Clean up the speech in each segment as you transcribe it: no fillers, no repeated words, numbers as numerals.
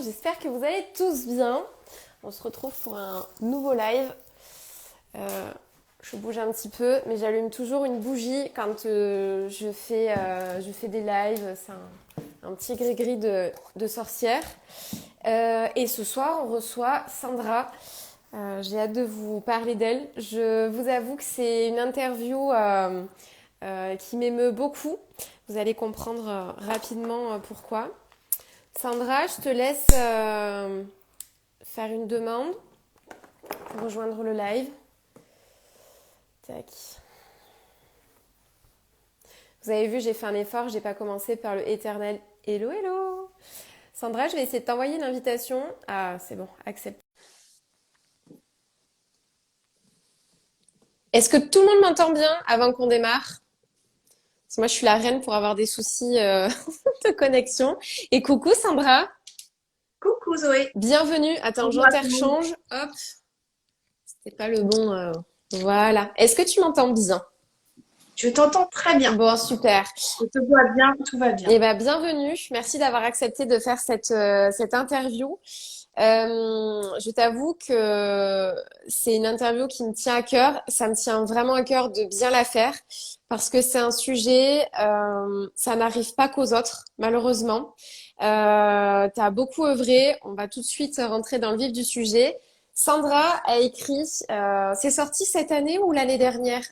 j'espère que vous allez tous bien. On se retrouve pour un nouveau live. Je bouge un petit peu, mais j'allume toujours une bougie quand je fais des lives. C'est un petit gris-gris de sorcière. Et ce soir, on reçoit Sandra. J'ai hâte de vous parler d'elle. Je vous avoue que c'est une interview qui m'émeut beaucoup. Vous allez comprendre rapidement pourquoi. Sandra, je te laisse faire une demande pour rejoindre le live. Tac. Vous avez vu, j'ai fait un effort, j'ai pas commencé par le éternel hello hello. Sandra, je vais essayer de t'envoyer une invitation. Ah, c'est bon, accepte. Est-ce que tout le monde m'entend bien avant qu'on démarre? Parce que moi, je suis la reine pour avoir des soucis de connexion. Et coucou Sandra, Coucou Zoé, bienvenue. Attends, bonjour à tout le monde. j'interchange. Hop, c'est pas le bon. Voilà. Est-ce que tu m'entends bien? Je t'entends très bien. Bon, super. Je te vois bien, tout va bien. Eh ben, bienvenue. Merci d'avoir accepté de faire cette interview. Je t'avoue que c'est une interview qui me tient à cœur. Ça me tient vraiment à cœur de bien la faire parce que c'est un sujet, ça n'arrive pas qu'aux autres, malheureusement. T'as beaucoup œuvré. On va tout de suite rentrer dans le vif du sujet. Sandra a écrit, c'est sorti cette année ou l'année dernière?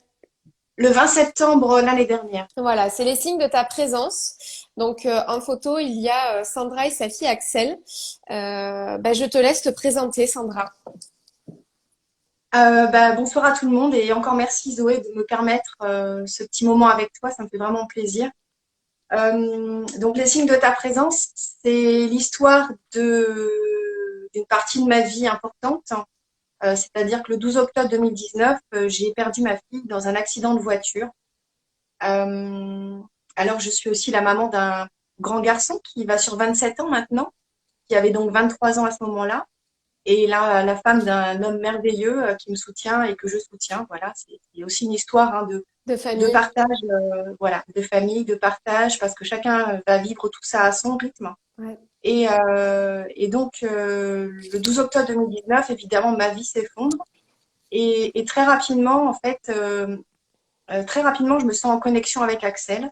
Le 20 septembre l'année dernière. Voilà, c'est les signes de ta présence. Donc, en photo, il y a Sandra et sa fille Axel. Je te laisse te présenter, Sandra. Bonsoir à tout le monde et encore merci Zoé de me permettre ce petit moment avec toi, ça me fait vraiment plaisir. Donc les signes de ta présence, c'est l'histoire d'une partie de ma vie importante. C'est-à-dire que le 12 octobre 2019, j'ai perdu ma fille dans un accident de voiture. Euh, alors je suis aussi la maman d'un grand garçon qui va sur 27 ans maintenant, qui avait donc 23 ans à ce moment-là, et là, la femme d'un homme merveilleux qui me soutient et que je soutiens. Voilà, c'est aussi une histoire hein, De de famille. partage, voilà, de famille, de partage, parce que chacun va vivre tout ça à son rythme. Ouais. Et donc, le 12 octobre 2019, évidemment, ma vie s'effondre. Et très rapidement, en fait, très rapidement, je me sens en connexion avec Axel.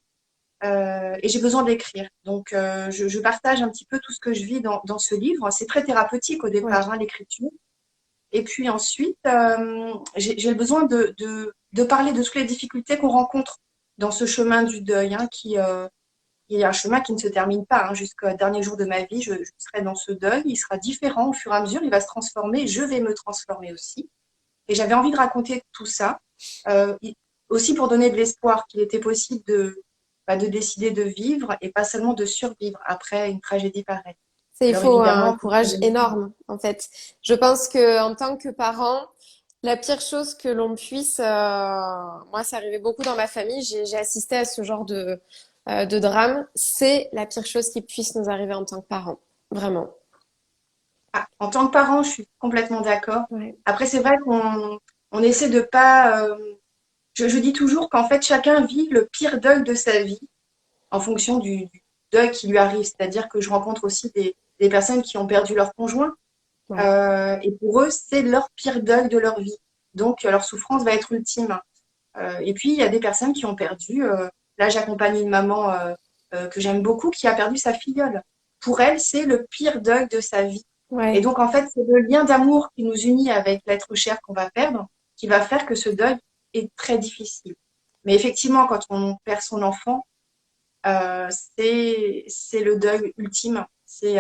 Et j'ai besoin d'écrire. Donc, je partage un petit peu tout ce que je vis dans ce livre. C'est très thérapeutique au Ouais. départ, hein, l'écriture. Et puis ensuite, j'ai le besoin de parler de toutes les difficultés qu'on rencontre dans ce chemin du deuil, hein, qui est un chemin qui ne se termine pas. Hein, jusqu'au dernier jour de ma vie, je serai dans ce deuil. Il sera différent au fur et à mesure. Il va se transformer. Je vais me transformer aussi. Et j'avais envie de raconter tout ça, euh, aussi pour donner de l'espoir qu'il était possible de décider de vivre et pas seulement de survivre après une tragédie pareille. Il Alors faut un évidemment, courage énorme, en fait. Je pense que en tant que parent, la pire chose que l'on puisse, moi, ça arrivait beaucoup dans ma famille. J'ai assisté à ce genre de drame. C'est la pire chose qui puisse nous arriver en tant que parents, vraiment. en tant que parent, je suis complètement d'accord. Ouais. Après, c'est vrai qu'on essaie de pas. Je dis toujours qu'en fait, chacun vit le pire deuil de sa vie en fonction du deuil qui lui arrive. C'est-à-dire que je rencontre aussi des personnes qui ont perdu leur conjoint. Ouais. Et pour eux, c'est leur pire deuil de leur vie. Donc, leur souffrance va être ultime. Et puis, il y a des personnes qui ont perdu. Là, j'accompagne une maman que j'aime beaucoup qui a perdu sa filleule. Pour elle, c'est le pire deuil de sa vie. Et Ouais. donc, en fait, c'est le lien d'amour qui nous unit avec l'être cher qu'on va perdre qui va faire que ce deuil est très difficile. Mais effectivement, quand on perd son enfant, c'est le deuil ultime. C'est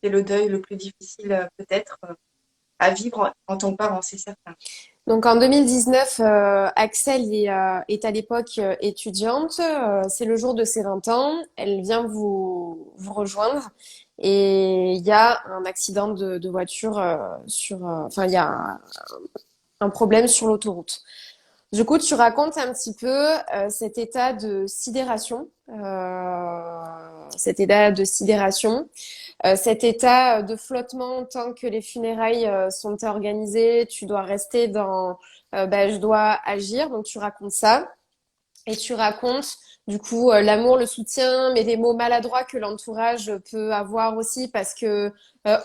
le deuil le plus difficile peut-être à vivre en tant que parent, c'est certain. Donc en 2019, Axel est à l'époque étudiante. C'est le jour de ses 20 ans. Elle vient vous rejoindre et il y a un accident de voiture enfin il y a un problème sur l'autoroute. Du coup, tu racontes un petit peu cet état de sidération, cet état de flottement tant que les funérailles sont organisées. Tu dois rester dans, je dois agir. Donc tu racontes ça. et tu racontes du coup l'amour, le soutien, mais les mots maladroits que l'entourage peut avoir aussi parce que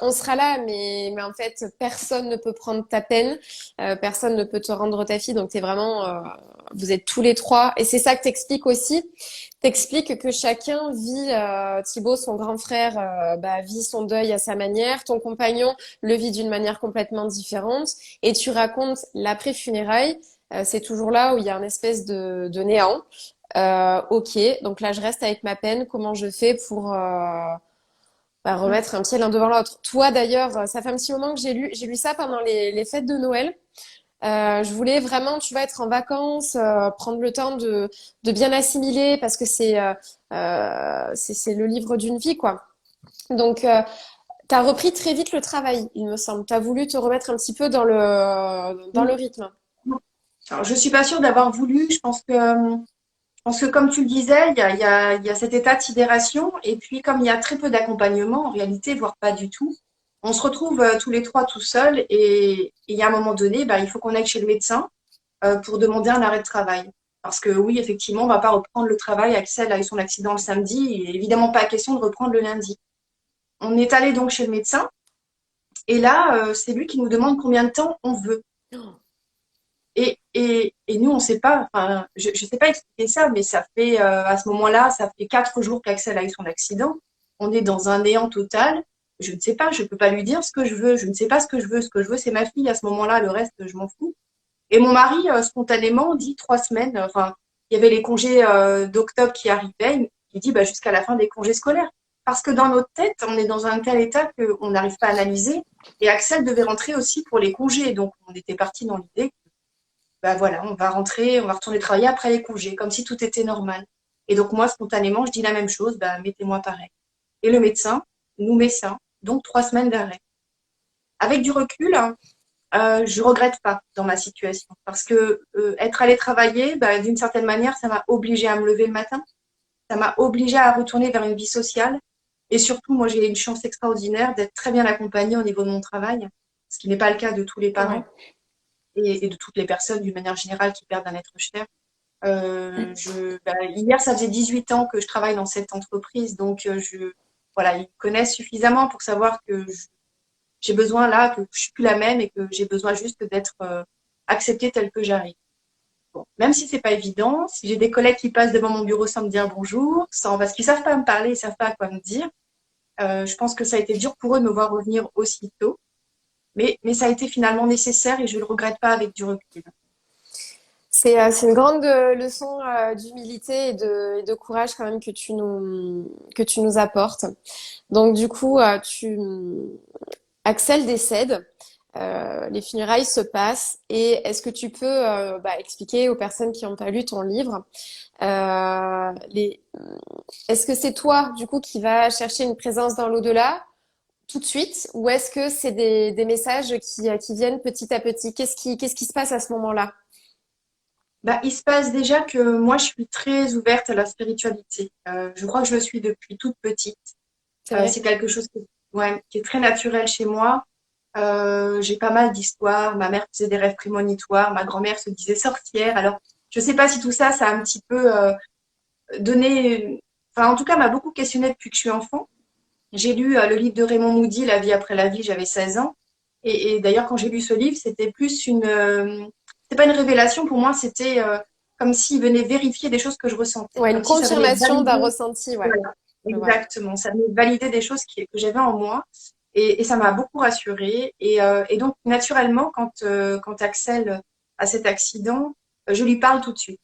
on sera là, mais en fait personne ne peut prendre ta peine, personne ne peut te rendre ta fille, donc t'es vraiment, vous êtes tous les trois, et c'est ça que t'expliques aussi. T'expliques que chacun vit, Thibaut, son grand frère, vit son deuil à sa manière, ton compagnon le vit d'une manière complètement différente, et tu racontes l'après-funérailles. C'est toujours là où il y a une espèce de néant. Ok, donc là je reste avec ma peine. Comment je fais pour remettre un pied l'un devant l'autre? Toi d'ailleurs, ça fait un petit moment que j'ai lu ça pendant les fêtes de Noël. Je voulais vraiment, tu vas être en vacances, prendre le temps de bien assimiler parce que c'est le livre d'une vie, quoi. Donc, t'as repris très vite le travail, il me semble. T'as voulu te remettre un petit peu dans le rythme. Alors, je suis pas sûre d'avoir voulu. Je pense que comme tu le disais, il y a cet état de sidération. Et puis, comme il y a très peu d'accompagnement, en réalité, voire pas du tout, on se retrouve tous les trois tout seuls. Et il y a un moment donné, bah, il faut qu'on aille chez le médecin pour demander un arrêt de travail. Parce que oui, effectivement, on va pas reprendre le travail. Axel a eu son accident le samedi. Et évidemment, pas question de reprendre le lundi. On est allé donc chez le médecin. Et là, c'est lui qui nous demande combien de temps on veut. Et nous, on ne sait pas, enfin, je ne sais pas expliquer ça, mais ça fait, à ce moment-là, ça fait 4 jours qu'Axel a eu son accident. On est dans un néant total. Je ne sais pas, je ne peux pas lui dire ce que je veux. Je ne sais pas ce que je veux. Ce que je veux, c'est ma fille. À ce moment-là, le reste, je m'en fous. Et mon mari, spontanément, dit 3 semaines. Enfin, il y avait les congés d'octobre qui arrivaient. Il dit bah, jusqu'à la fin des congés scolaires. Parce que dans notre tête, on est dans un tel état qu'on n'arrive pas à analyser. Et Axel devait rentrer aussi pour les congés. Donc, on était parti dans l'idée bah voilà, on va rentrer, on va retourner travailler après les congés, comme si tout était normal. Et donc moi, spontanément, je dis la même chose, bah mettez-moi pareil. Et le médecin nous met ça, donc 3 semaines d'arrêt. Avec du recul, hein, je regrette pas dans ma situation, parce que être allé travailler, bah, d'une certaine manière, ça m'a obligée à me lever le matin, ça m'a obligée à retourner vers une vie sociale. Et surtout, moi, j'ai une chance extraordinaire d'être très bien accompagnée au niveau de mon travail, ce qui n'est pas le cas de tous les Ouais. parents et de toutes les personnes d'une manière générale qui perdent un être cher. Hier, ça faisait 18 ans que je travaille dans cette entreprise, donc voilà, ils me connaissent suffisamment pour savoir que j'ai besoin là, que je suis plus la même et que j'ai besoin juste d'être acceptée telle que j'arrive. Bon, même si c'est pas évident, si j'ai des collègues qui passent devant mon bureau sans me dire bonjour, parce qu'ils savent pas me parler, ils savent pas quoi me dire, je pense que ça a été dur pour eux de me voir revenir aussitôt, mais ça a été finalement nécessaire et je le regrette pas avec du recul. C'est une grande leçon d'humilité et de courage quand même que tu nous apportes. Donc du coup, Axel décède, les funérailles se passent et est-ce que tu peux expliquer aux personnes qui n'ont pas lu ton livre, les... est-ce que c'est toi du coup qui va chercher une présence dans l'au-delà tout de suite ou est-ce que c'est des messages qui viennent petit à petit? Qu'est-ce qui se passe à ce moment-là? Bah, il se passe déjà que moi, je suis très ouverte à la spiritualité. Je crois que je le suis depuis toute petite. C'est vrai? C'est quelque chose ouais, qui est très naturel chez moi. J'ai pas mal d'histoires. Ma mère faisait des rêves prémonitoires. Ma grand-mère se disait sorcière. Alors, je sais pas si tout ça, ça a un petit peu donné... Enfin, en tout cas, m'a beaucoup questionnée depuis que je suis enfant. J'ai lu le livre de Raymond Moody, La vie après la vie, j'avais 16 ans. Et d'ailleurs, quand j'ai lu ce livre, c'était plus c'était pas une révélation pour moi, c'était comme s'il venait vérifier des choses que je ressentais, Ouais, une comme si ça venait confirmation d'un valider, ressenti, ouais, voilà, je vois. exactement, ça venait valider des choses que j'avais en moi. Et ça m'a beaucoup rassurée. Et donc, naturellement, quand Axel a cet accident, je lui parle tout de suite.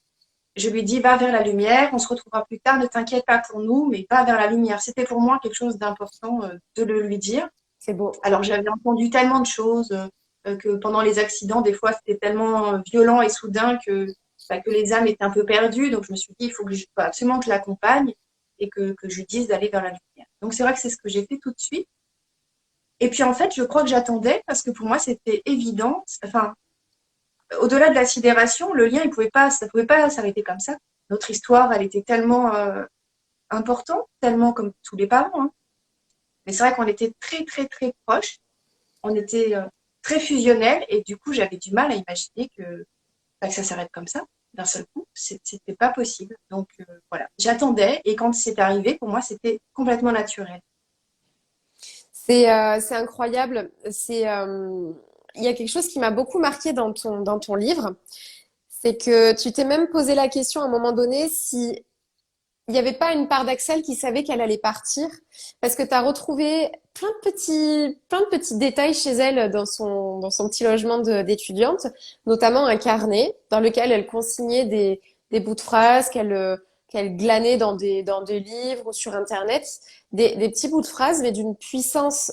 Je lui dis, va vers la lumière, on se retrouvera plus tard, ne t'inquiète pas pour nous, mais va vers la lumière. C'était pour moi quelque chose d'important de le lui dire. C'est beau. Alors, j'avais entendu tellement de choses que pendant les accidents, des fois, c'était tellement violent et soudain que les âmes étaient un peu perdues. Donc, je me suis dit, il faut absolument que je l'accompagne et que je lui dise d'aller vers la lumière. Donc, c'est vrai que c'est ce que j'ai fait tout de suite. Et puis, en fait, je crois que j'attendais parce que pour moi, c'était évident. Enfin, au-delà de la sidération, le lien, ça pouvait pas s'arrêter comme ça. Notre histoire, elle était tellement importante, tellement comme tous les parents, hein. Mais c'est vrai qu'on était très, très, très proches. On était très fusionnels et du coup, j'avais du mal à imaginer que ça s'arrête comme ça. d'un seul coup, c'était pas possible. Donc voilà, j'attendais et quand c'est arrivé, pour moi, c'était complètement naturel. C'est incroyable. Il y a quelque chose qui m'a beaucoup marqué dans ton livre, c'est que tu t'es même posé la question à un moment donné si il n'y avait pas une part d'Axel qui savait qu'elle allait partir, parce que tu as retrouvé plein de petits détails chez elle dans son petit logement d'étudiante, notamment un carnet dans lequel elle consignait des bouts de phrases qu'elle glanait dans des livres ou sur Internet, des petits bouts de phrases, mais d'une puissance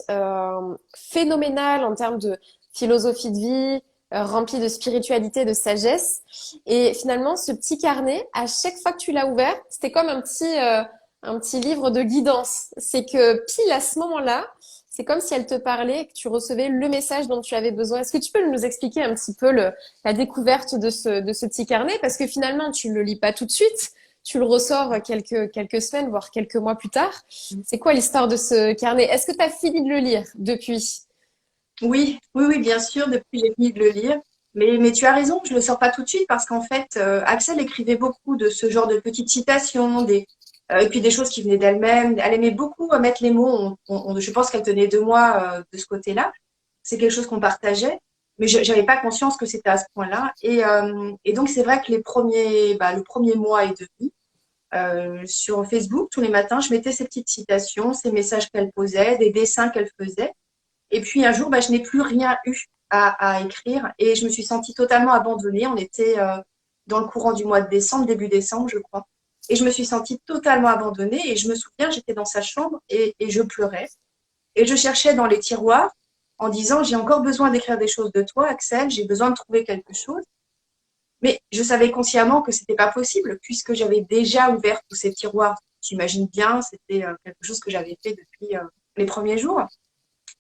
phénoménale en termes de philosophie de vie, rempli de spiritualité, de sagesse. Et finalement, ce petit carnet, à chaque fois que tu l'as ouvert, c'était comme un petit livre de guidance. C'est que pile à ce moment-là, c'est comme si elle te parlait et que tu recevais le message dont tu avais besoin. Est-ce que tu peux nous expliquer un petit peu la découverte de ce petit carnet? Parce que finalement, tu ne le lis pas tout de suite. Tu le ressors quelques semaines, voire quelques mois plus tard. C'est quoi l'histoire de ce carnet? Est-ce que tu as fini de le lire depuis? Oui, oui, oui, bien sûr, depuis j'ai fini de le lire. Mais tu as raison, je le sors pas tout de suite parce qu'en fait, Axel écrivait beaucoup de ce genre de petites citations, et puis des choses qui venaient d'elle-même. Elle aimait beaucoup mettre les mots. Je pense qu'elle tenait de moi de ce côté-là. C'est quelque chose qu'on partageait, mais je n'avais pas conscience que c'était à ce point-là. Et donc, c'est vrai que le premier mois et demi, sur Facebook, tous les matins, je mettais ces petites citations, ces messages qu'elle posait, des dessins qu'elle faisait. Et puis un jour, je n'ai plus rien eu à écrire et je me suis sentie totalement abandonnée. On était dans le courant du mois de décembre, début décembre, je crois. Et je me suis sentie totalement abandonnée et je me souviens, j'étais dans sa chambre et je pleurais. Et je cherchais dans les tiroirs en disant, j'ai encore besoin d'écrire des choses de toi, Axel, j'ai besoin de trouver quelque chose. Mais je savais consciemment que c'était pas possible puisque j'avais déjà ouvert tous ces tiroirs. J'imagine bien, c'était quelque chose que j'avais fait depuis les premiers jours.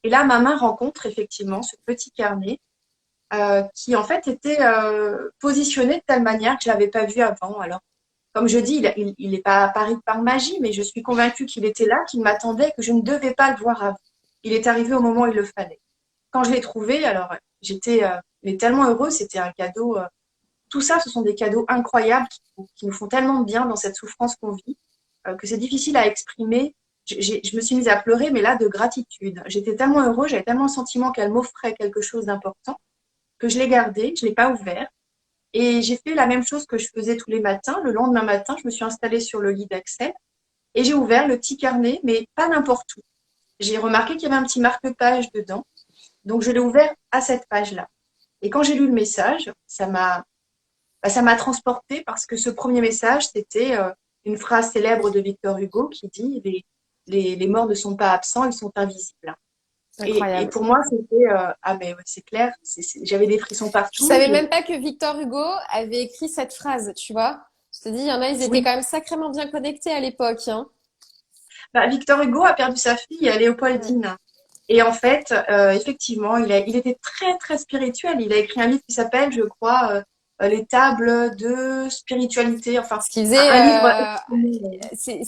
Et là, ma main rencontre effectivement ce petit carnet qui en fait était positionné de telle manière que je l'avais pas vu avant. Alors, comme je dis, il n'est pas apparu par magie, mais je suis convaincue qu'il était là, qu'il m'attendait, que je ne devais pas le voir avant. Il est arrivé au moment où il le fallait. Quand je l'ai trouvé, alors j'étais mais tellement heureuse, c'était un cadeau. Tout ça, ce sont des cadeaux incroyables qui nous font tellement de bien dans cette souffrance qu'on vit que c'est difficile à exprimer. Je me suis mise à pleurer, mais là, de gratitude. J'étais tellement heureuse, j'avais tellement le sentiment qu'elle m'offrait quelque chose d'important que je l'ai gardé, je ne l'ai pas ouvert. Et j'ai fait la même chose que je faisais tous les matins. Le lendemain matin, je me suis installée sur le lit d'Axel et j'ai ouvert le petit carnet, mais pas n'importe où. J'ai remarqué qu'il y avait un petit marque-page dedans. Donc, je l'ai ouvert à cette page-là. Et quand j'ai lu le message, ça m'a transportée parce que ce premier message, c'était une phrase célèbre de Victor Hugo qui dit les morts ne sont pas absents, ils sont invisibles. Et Incroyable. pour moi, c'était ah mais ouais, c'est clair, j'avais des frissons Je partout. savais même pas que Victor Hugo avait écrit cette phrase, tu vois. Je te dis, il y en a, ils étaient Oui, quand même sacrément bien connectés à l'époque, hein. bah, Victor Hugo a perdu sa fille, Mm. Léopoldine. Et en fait, effectivement, il était très très spirituel. Il a écrit un livre qui s'appelle, je crois, Les tables de spiritualité. Enfin, Ce qu'il faisait, un livre.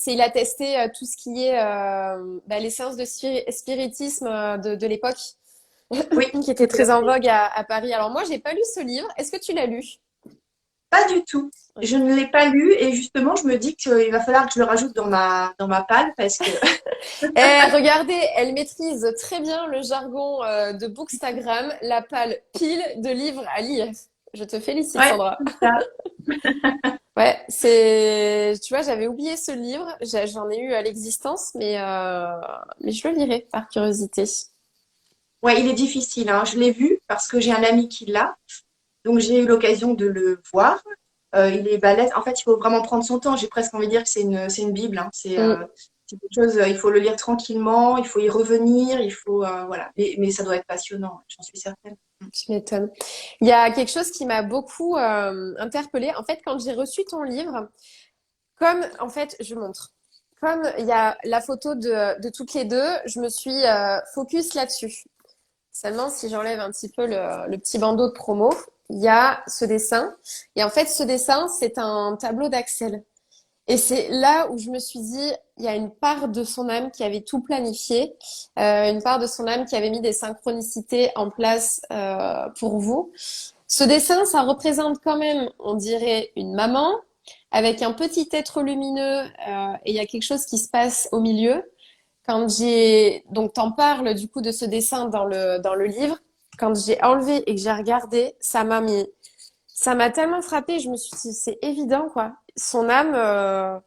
il a testé tout ce qui est les séances de spiritisme de l'époque, Oui, qui tout était à très en fait. vogue à Paris. Alors moi, j'ai pas lu ce livre. Est-ce que tu l'as lu? Pas du tout. Oui. Je ne l'ai pas lu et justement, je me dis qu'il va falloir que je le rajoute dans ma palle parce que Regardez, elle maîtrise très bien le jargon de Bookstagram, la pile de livres à lire. Je te félicite, ouais, Sandra. c'est ça. Ouais, c'est, tu vois, j'avais oublié ce livre, j'en ai eu à l'existence, mais je le lirai par curiosité. Ouais, il est difficile, hein. Je l'ai vu parce que j'ai un ami qui l'a, donc j'ai eu l'occasion de le voir. Il est balèze. En fait, il faut vraiment prendre son temps. J'ai presque envie de dire que c'est une Bible, hein. Mm, C'est quelque chose, il faut le lire tranquillement, il faut y revenir, il faut, voilà. Mais ça doit être passionnant, j'en suis certaine. tu m'étonnes. Il y a quelque chose qui m'a beaucoup interpellée. En fait, quand j'ai reçu ton livre, comme, en fait, je montre. Comme il y a la photo de toutes les deux, je me suis focus là-dessus. Seulement, si j'enlève un petit peu le petit bandeau de promo, il y a ce dessin. Et en fait, ce dessin, c'est un tableau d'Axel. Et c'est là où je me suis dit, il y a une part de son âme qui avait tout planifié, une part de son âme qui avait mis des synchronicités en place pour vous. Ce dessin, ça représente quand même, on dirait, une maman avec un petit être lumineux et il y a quelque chose qui se passe au milieu. Donc t'en parles du coup de ce dessin dans le livre. Quand j'ai enlevé et que j'ai regardé, ça m'a tellement frappée. Je me suis dit, c'est évident quoi. Son âme.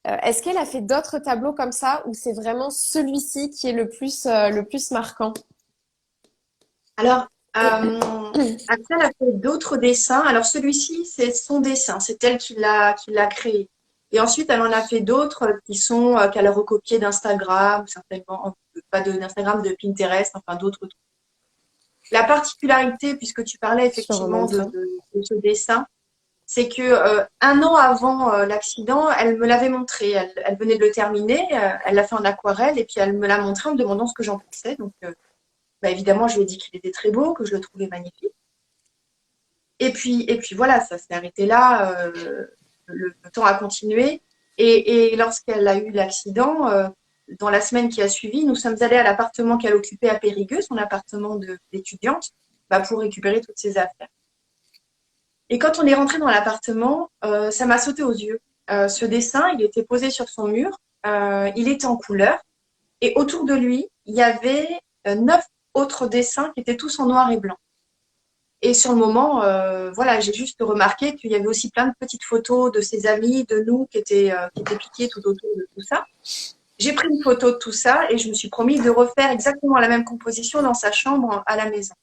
Est-ce qu'elle a fait d'autres tableaux comme ça ou c'est vraiment celui-ci qui est le plus marquant? Alors, Axel a fait d'autres dessins. Alors, celui-ci, c'est son dessin. C'est elle qui l'a créé. Et ensuite, elle en a fait d'autres qui sont, qu'elle a recopiés d'Instagram, certainement, pas d'Instagram, de Pinterest, enfin d'autres trucs. La particularité, puisque tu parlais Je te effectivement remontre. Hein. de ce dessin, c'est que un an avant l'accident, elle me l'avait montré. Elle venait de le terminer, elle l'a fait en aquarelle et puis elle me l'a montré en me demandant ce que j'en pensais. Donc, bah, évidemment, je lui ai dit qu'il était très beau, que je le trouvais magnifique. Et puis voilà, ça s'est arrêté là. Le temps a continué. Et lorsqu'elle a eu l'accident, dans la semaine qui a suivi, nous sommes allés à l'appartement qu'elle occupait à Périgueux, son appartement d'étudiante, bah, pour récupérer toutes ses affaires. Et quand on est rentré dans l'appartement, ça m'a sauté aux yeux. Ce dessin, il était posé sur son mur, il était en couleur, et autour de lui, il y avait 9 autres dessins qui étaient tous en noir et blanc. Et sur le moment, voilà, j'ai juste remarqué qu'il y avait aussi plein de petites photos de ses amis, de nous, qui étaient piquées tout autour de tout ça. J'ai pris une photo de tout ça et je me suis promis de refaire exactement la même composition dans sa chambre à la maison.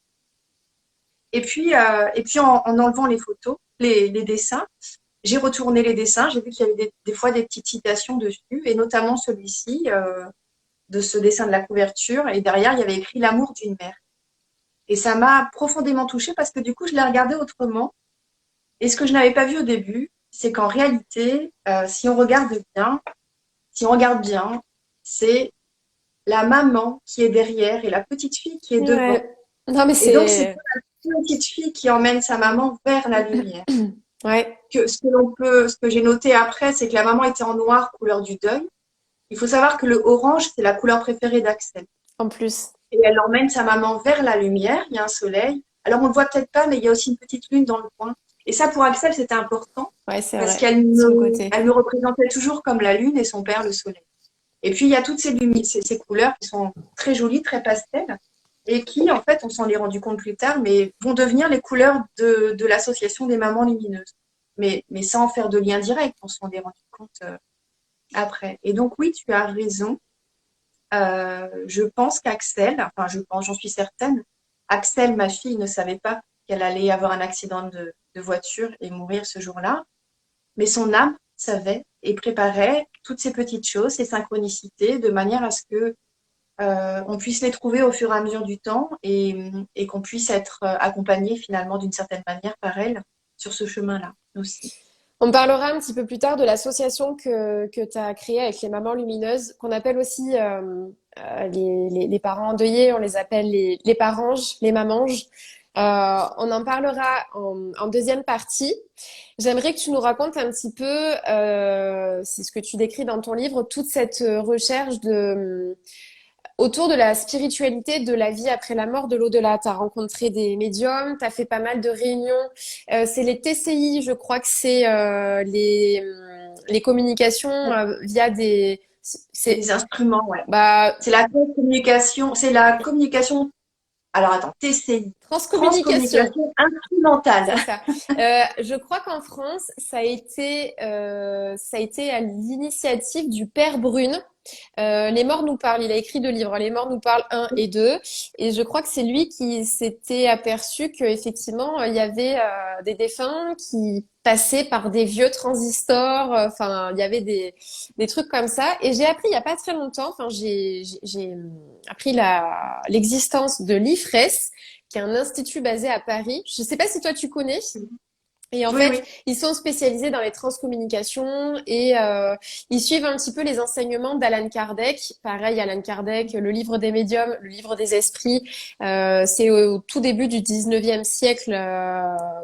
Et puis en enlevant les photos, les dessins, j'ai retourné les dessins. J'ai vu qu'il y avait des fois des petites citations dessus, et notamment celui-ci, de ce dessin de la couverture. Et derrière, il y avait écrit l'amour d'une mère. Et ça m'a profondément touchée parce que du coup, je l'ai regardé autrement. Et ce que je n'avais pas vu au début, c'est qu'en réalité, si on regarde bien, c'est la maman qui est derrière et la petite fille qui est devant. Ouais. Non, mais Et donc, c'est c'est. la petite fille qui emmène sa maman vers la lumière. Ouais, Ce que j'ai noté après, c'est que la maman était en noir, couleur du deuil. Il faut savoir que le orange, c'est la couleur préférée d'Axel. en plus. Et elle emmène sa maman vers la lumière. Il y a un soleil. Alors, on le voit peut-être pas, mais il y a aussi une petite lune dans le coin. Et ça, pour Axel, c'était important Ouais, c'est parce vrai. Son côté. elle me représentait toujours comme la lune et son père, le soleil. Et puis, il y a toutes ces couleurs qui sont très jolies, très pastel, et qui, en fait, on s'en est rendu compte plus tard, mais vont devenir les couleurs de l'association des mamans lumineuses. Mais sans faire de lien direct, on s'en est rendu compte après. Et donc, oui, tu as raison. Je pense qu'Axel, enfin, je pense, j'en suis certaine, Axel, ma fille, ne savait pas qu'elle allait avoir un accident de voiture et mourir ce jour-là. Mais son âme savait et préparait toutes ces petites choses, ces synchronicités, de manière à ce que on puisse les trouver au fur et à mesure du temps et qu'on puisse être accompagné finalement d'une certaine manière par elle sur ce chemin-là aussi. On parlera un petit peu plus tard de l'association que tu as créée avec les mamans lumineuses, qu'on appelle aussi les parents endeuillés, on les appelle les paranges, les mamanges. On en parlera en deuxième partie. J'aimerais que tu nous racontes un petit peu, c'est ce que tu décris dans ton livre, toute cette recherche autour de la spiritualité, de la vie après la mort, de l'au-delà. Tu as rencontré des médiums, tu as fait pas mal de réunions. C'est les TCI, je crois que c'est les communications via des... C'est, Des instruments, ouais. bah, C'est la communication. Alors attends, TCI, transcommunication. transcommunication instrumentale. C'est ça. Je crois qu'en France, ça a été à l'initiative du père Brune. Les morts nous parlent. Il a écrit 2 livres. Les morts nous parlent 1 et 2. Et je crois que c'est lui qui s'était aperçu qu'effectivement, il y avait des défunts qui passaient par des vieux transistors. Enfin, il y avait des trucs comme ça. Et j'ai appris il y a pas très longtemps. Enfin, j'ai appris l'existence de l'IFRES, qui est un institut basé à Paris. Je sais pas si toi tu connais. Et en Oui, fait, oui. ils sont spécialisés dans les transcommunications et ils suivent un petit peu les enseignements d'Alan Kardec. Pareil, Alan Kardec, le livre des médiums, le livre des esprits, c'est au tout début du 19e siècle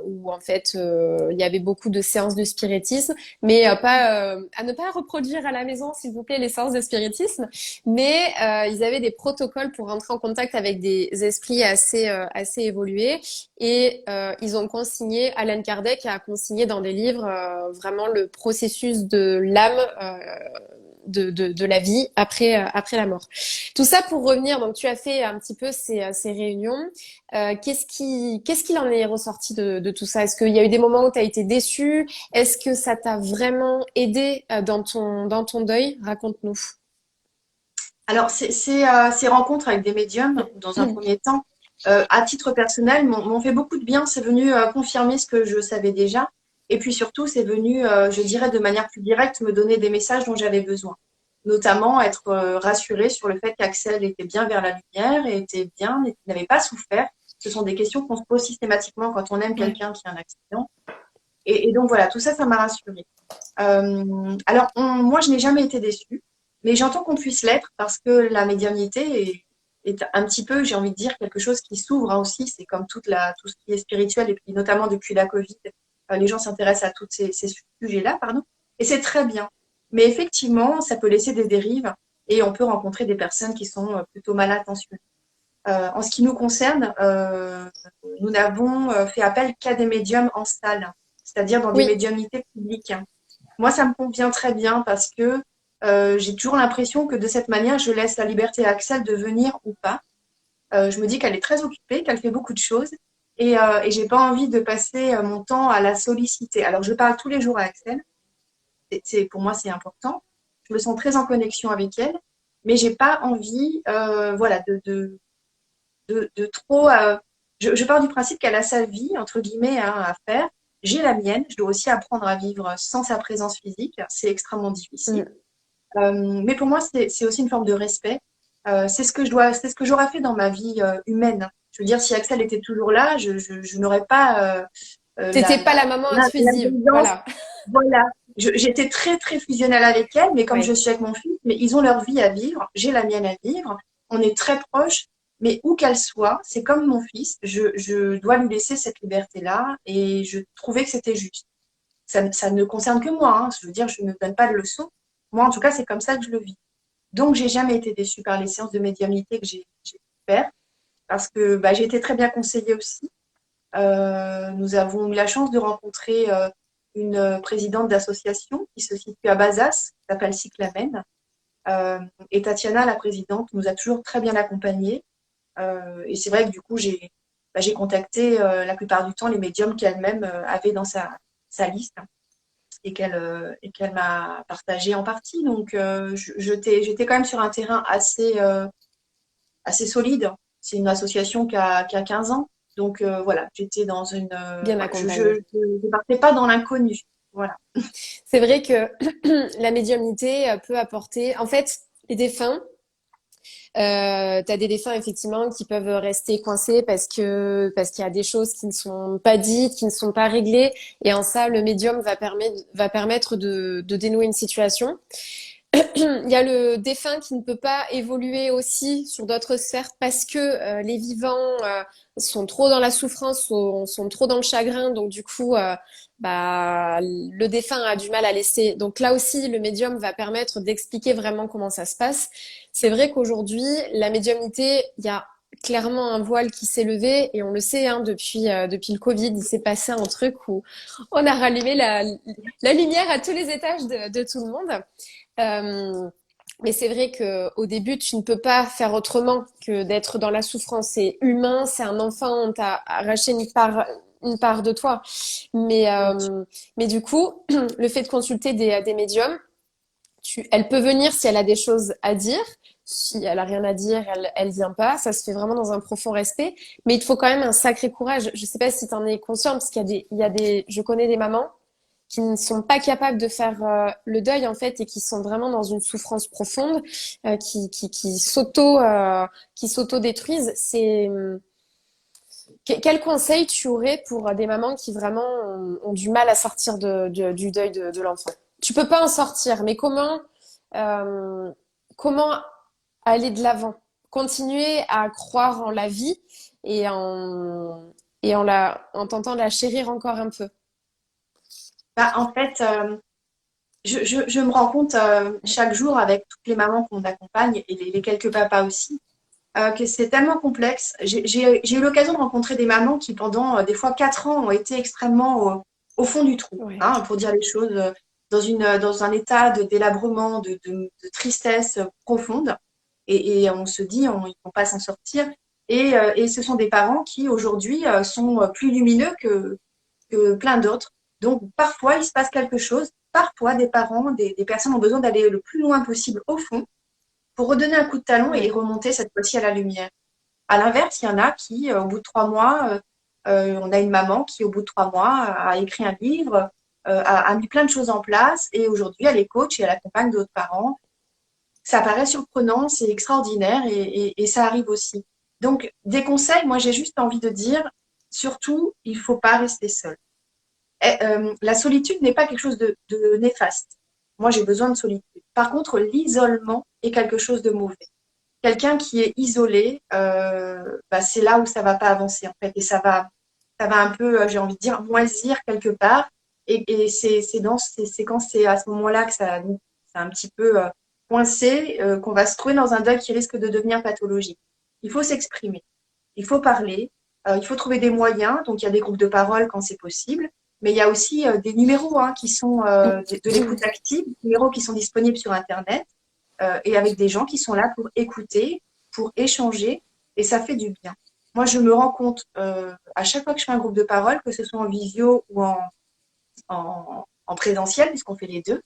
où en fait il y avait beaucoup de séances de spiritisme, mais pas à ne pas reproduire à la maison, s'il vous plaît, les séances de spiritisme. Mais ils avaient des protocoles pour rentrer en contact avec des esprits assez évolués. Et ils ont consigné, Alan Kardec a consigné dans des livres vraiment le processus de l'âme de la vie après la mort. Tout ça pour revenir, donc tu as fait un petit peu ces réunions. Qu'est-ce qu'il en est ressorti de tout ça? Est-ce qu'il y a eu des moments où tu as été déçu? Est-ce que ça t'a vraiment aidé dans ton deuil? Raconte-nous. Alors, ces rencontres avec des médiums, dans un premier temps, à titre personnel, m'ont fait beaucoup de bien. C'est venu confirmer ce que je savais déjà. Et puis surtout, c'est venu, je dirais de manière plus directe, me donner des messages dont j'avais besoin. Notamment être rassurée sur le fait qu'Axel était bien vers la lumière et était bien et qu'il n'avait pas souffert. Ce sont des questions qu'on se pose systématiquement quand on aime Ouais. quelqu'un qui a un accident. Et donc voilà, tout ça, ça m'a rassurée. Alors, moi, je n'ai jamais été déçue, mais j'entends qu'on puisse l'être parce que la médiumnité est un petit peu, j'ai envie de dire, quelque chose qui s'ouvre hein, aussi. C'est comme tout ce qui est spirituel, et puis notamment depuis la Covid, les gens s'intéressent à tous ces sujets-là, pardon, et c'est très bien. Mais effectivement, ça peut laisser des dérives et on peut rencontrer des personnes qui sont plutôt mal intentionnées. En ce qui nous concerne, nous n'avons fait appel qu'à des médiums en salle, c'est-à-dire dans des Oui. médiumnités publiques. Moi, ça me convient très bien parce que j'ai toujours l'impression que de cette manière, je laisse la liberté à Axel de venir ou pas. Je me dis qu'elle est très occupée, qu'elle fait beaucoup de choses et j'ai pas envie de passer mon temps à la solliciter. Alors, je parle tous les jours à Axel. Pour moi, c'est important. Je me sens très en connexion avec elle, mais j'ai pas envie, voilà, de trop. Je pars du principe qu'elle a sa vie, entre guillemets, hein, à faire. J'ai la mienne. Je dois aussi apprendre à vivre sans sa présence physique. C'est extrêmement difficile. Mm. Mais pour moi, c'est aussi une forme de respect. C'est ce que j'aurais fait dans ma vie humaine. Je veux dire, si Axel était toujours là, je n'aurais pas T'étais pas la maman intrusive. l'indulgence. Voilà. Voilà. J'étais très, très fusionnelle avec elle, mais comme je Ouais. suis avec mon fils, mais ils ont leur vie à vivre, j'ai la mienne à vivre, on est très proches, mais où qu'elle soit, c'est comme mon fils, je dois lui laisser cette liberté-là et je trouvais que c'était juste. Ça ne concerne que moi, hein. Je veux dire, je ne donne pas de leçons. Moi, en tout cas, c'est comme ça que je le vis. Donc, j'ai jamais été déçue par les séances de médiumnité que j'ai pu faire parce que bah, j'ai été très bien conseillée aussi. Nous avons eu la chance de rencontrer une présidente d'association qui se situe à Bazas, qui s'appelle Cyclamen. Euh, et Tatiana, la présidente, nous a toujours très bien accompagnés. Et c'est vrai que du coup, j'ai contacté la plupart du temps les médiums qu'elle-même avait dans sa liste et qu'elle m'a partagé en partie. Donc, j'étais quand même sur un terrain assez solide. C'est une association qui a 15 ans. Donc, voilà, j'étais dans une. Bien Ouais, accompagnée. je partais pas dans l'inconnu. Voilà. C'est vrai que la médiumnité peut apporter, en fait, les défunts, t'as des défunts effectivement qui peuvent rester coincés parce qu'il y a des choses qui ne sont pas dites, qui ne sont pas réglées, et en ça, le médium va permettre de dénouer une situation. Il y a le défunt qui ne peut pas évoluer aussi sur d'autres sphères parce que les vivants sont trop dans la souffrance, sont trop dans le chagrin, donc du coup, bah, le défunt a du mal à laisser. Donc là aussi, le médium va permettre d'expliquer vraiment comment ça se passe. C'est vrai qu'aujourd'hui, la médiumnité, il y a clairement un voile qui s'est levé et on le sait hein, depuis le Covid, il s'est passé un truc où on a rallumé la lumière à tous les étages de tout le monde. Euh, mais c'est vrai que au début, tu ne peux pas faire autrement que d'être dans la souffrance. C'est humain, c'est un enfant, on t'a arraché une part de toi. Mais, euh, mais du coup, le fait de consulter des médiums, elle peut venir si elle a des choses à dire. Si elle a rien à dire, elle vient pas. Ça se fait vraiment dans un profond respect. Mais il te faut quand même un sacré courage. Je sais pas si tu en es conscient, parce il y a je connais des mamans qui ne sont pas capables de faire le deuil en fait et qui sont vraiment dans une souffrance profonde, qui s'auto détruisent. Quel conseil tu aurais pour des mamans qui vraiment ont du mal à sortir du deuil de l'enfant? Tu peux pas en sortir, mais euh, comment aller de l'avant? Continuer à croire en la vie et en tentant de la chérir encore un peu. Bah, en fait, je me rends compte chaque jour avec toutes les mamans qu'on accompagne et les quelques papas aussi, que c'est tellement complexe. J'ai eu l'occasion de rencontrer des mamans qui, pendant des fois 4 ans, ont été extrêmement au fond du trou, Ouais. hein, pour dire les choses, dans un état de délabrement, de tristesse profonde. Et on se dit, ils ne vont pas s'en sortir. Et ce sont des parents qui, aujourd'hui, sont plus lumineux que plein d'autres. Donc, parfois, il se passe quelque chose. Parfois, des parents, des personnes ont besoin d'aller le plus loin possible au fond pour redonner un coup de talon et Ouais. remonter cette fois-ci à la lumière. À l'inverse, il y en a qui, au bout de 3 mois, on a une maman qui, au bout de 3 mois, a écrit un livre, a mis plein de choses en place et aujourd'hui, elle est coach et elle accompagne d'autres parents. Ça paraît surprenant, c'est extraordinaire et ça arrive aussi. Donc, des conseils, moi, j'ai juste envie de dire, surtout, il ne faut pas rester seul. La solitude n'est pas quelque chose de néfaste. Moi, j'ai besoin de solitude. Par contre, l'isolement est quelque chose de mauvais. Quelqu'un qui est isolé, bah, c'est là où ça va pas avancer en fait, et ça va un peu, j'ai envie de dire, moisir quelque part. Et c'est quand c'est à ce moment-là que c'est un petit peu coincé, qu'on va se trouver dans un deuil qui risque de devenir pathologique. Il faut s'exprimer, il faut parler, il faut trouver des moyens. Donc il y a des groupes de parole quand c'est possible, mais il y a aussi des numéros, hein, qui sont de l'écoute active, des numéros qui sont disponibles sur Internet, et avec des gens qui sont là pour écouter, pour échanger, et ça fait du bien. Moi, je me rends compte à chaque fois que je fais un groupe de parole, que ce soit en visio ou en présentiel, puisqu'on fait les deux,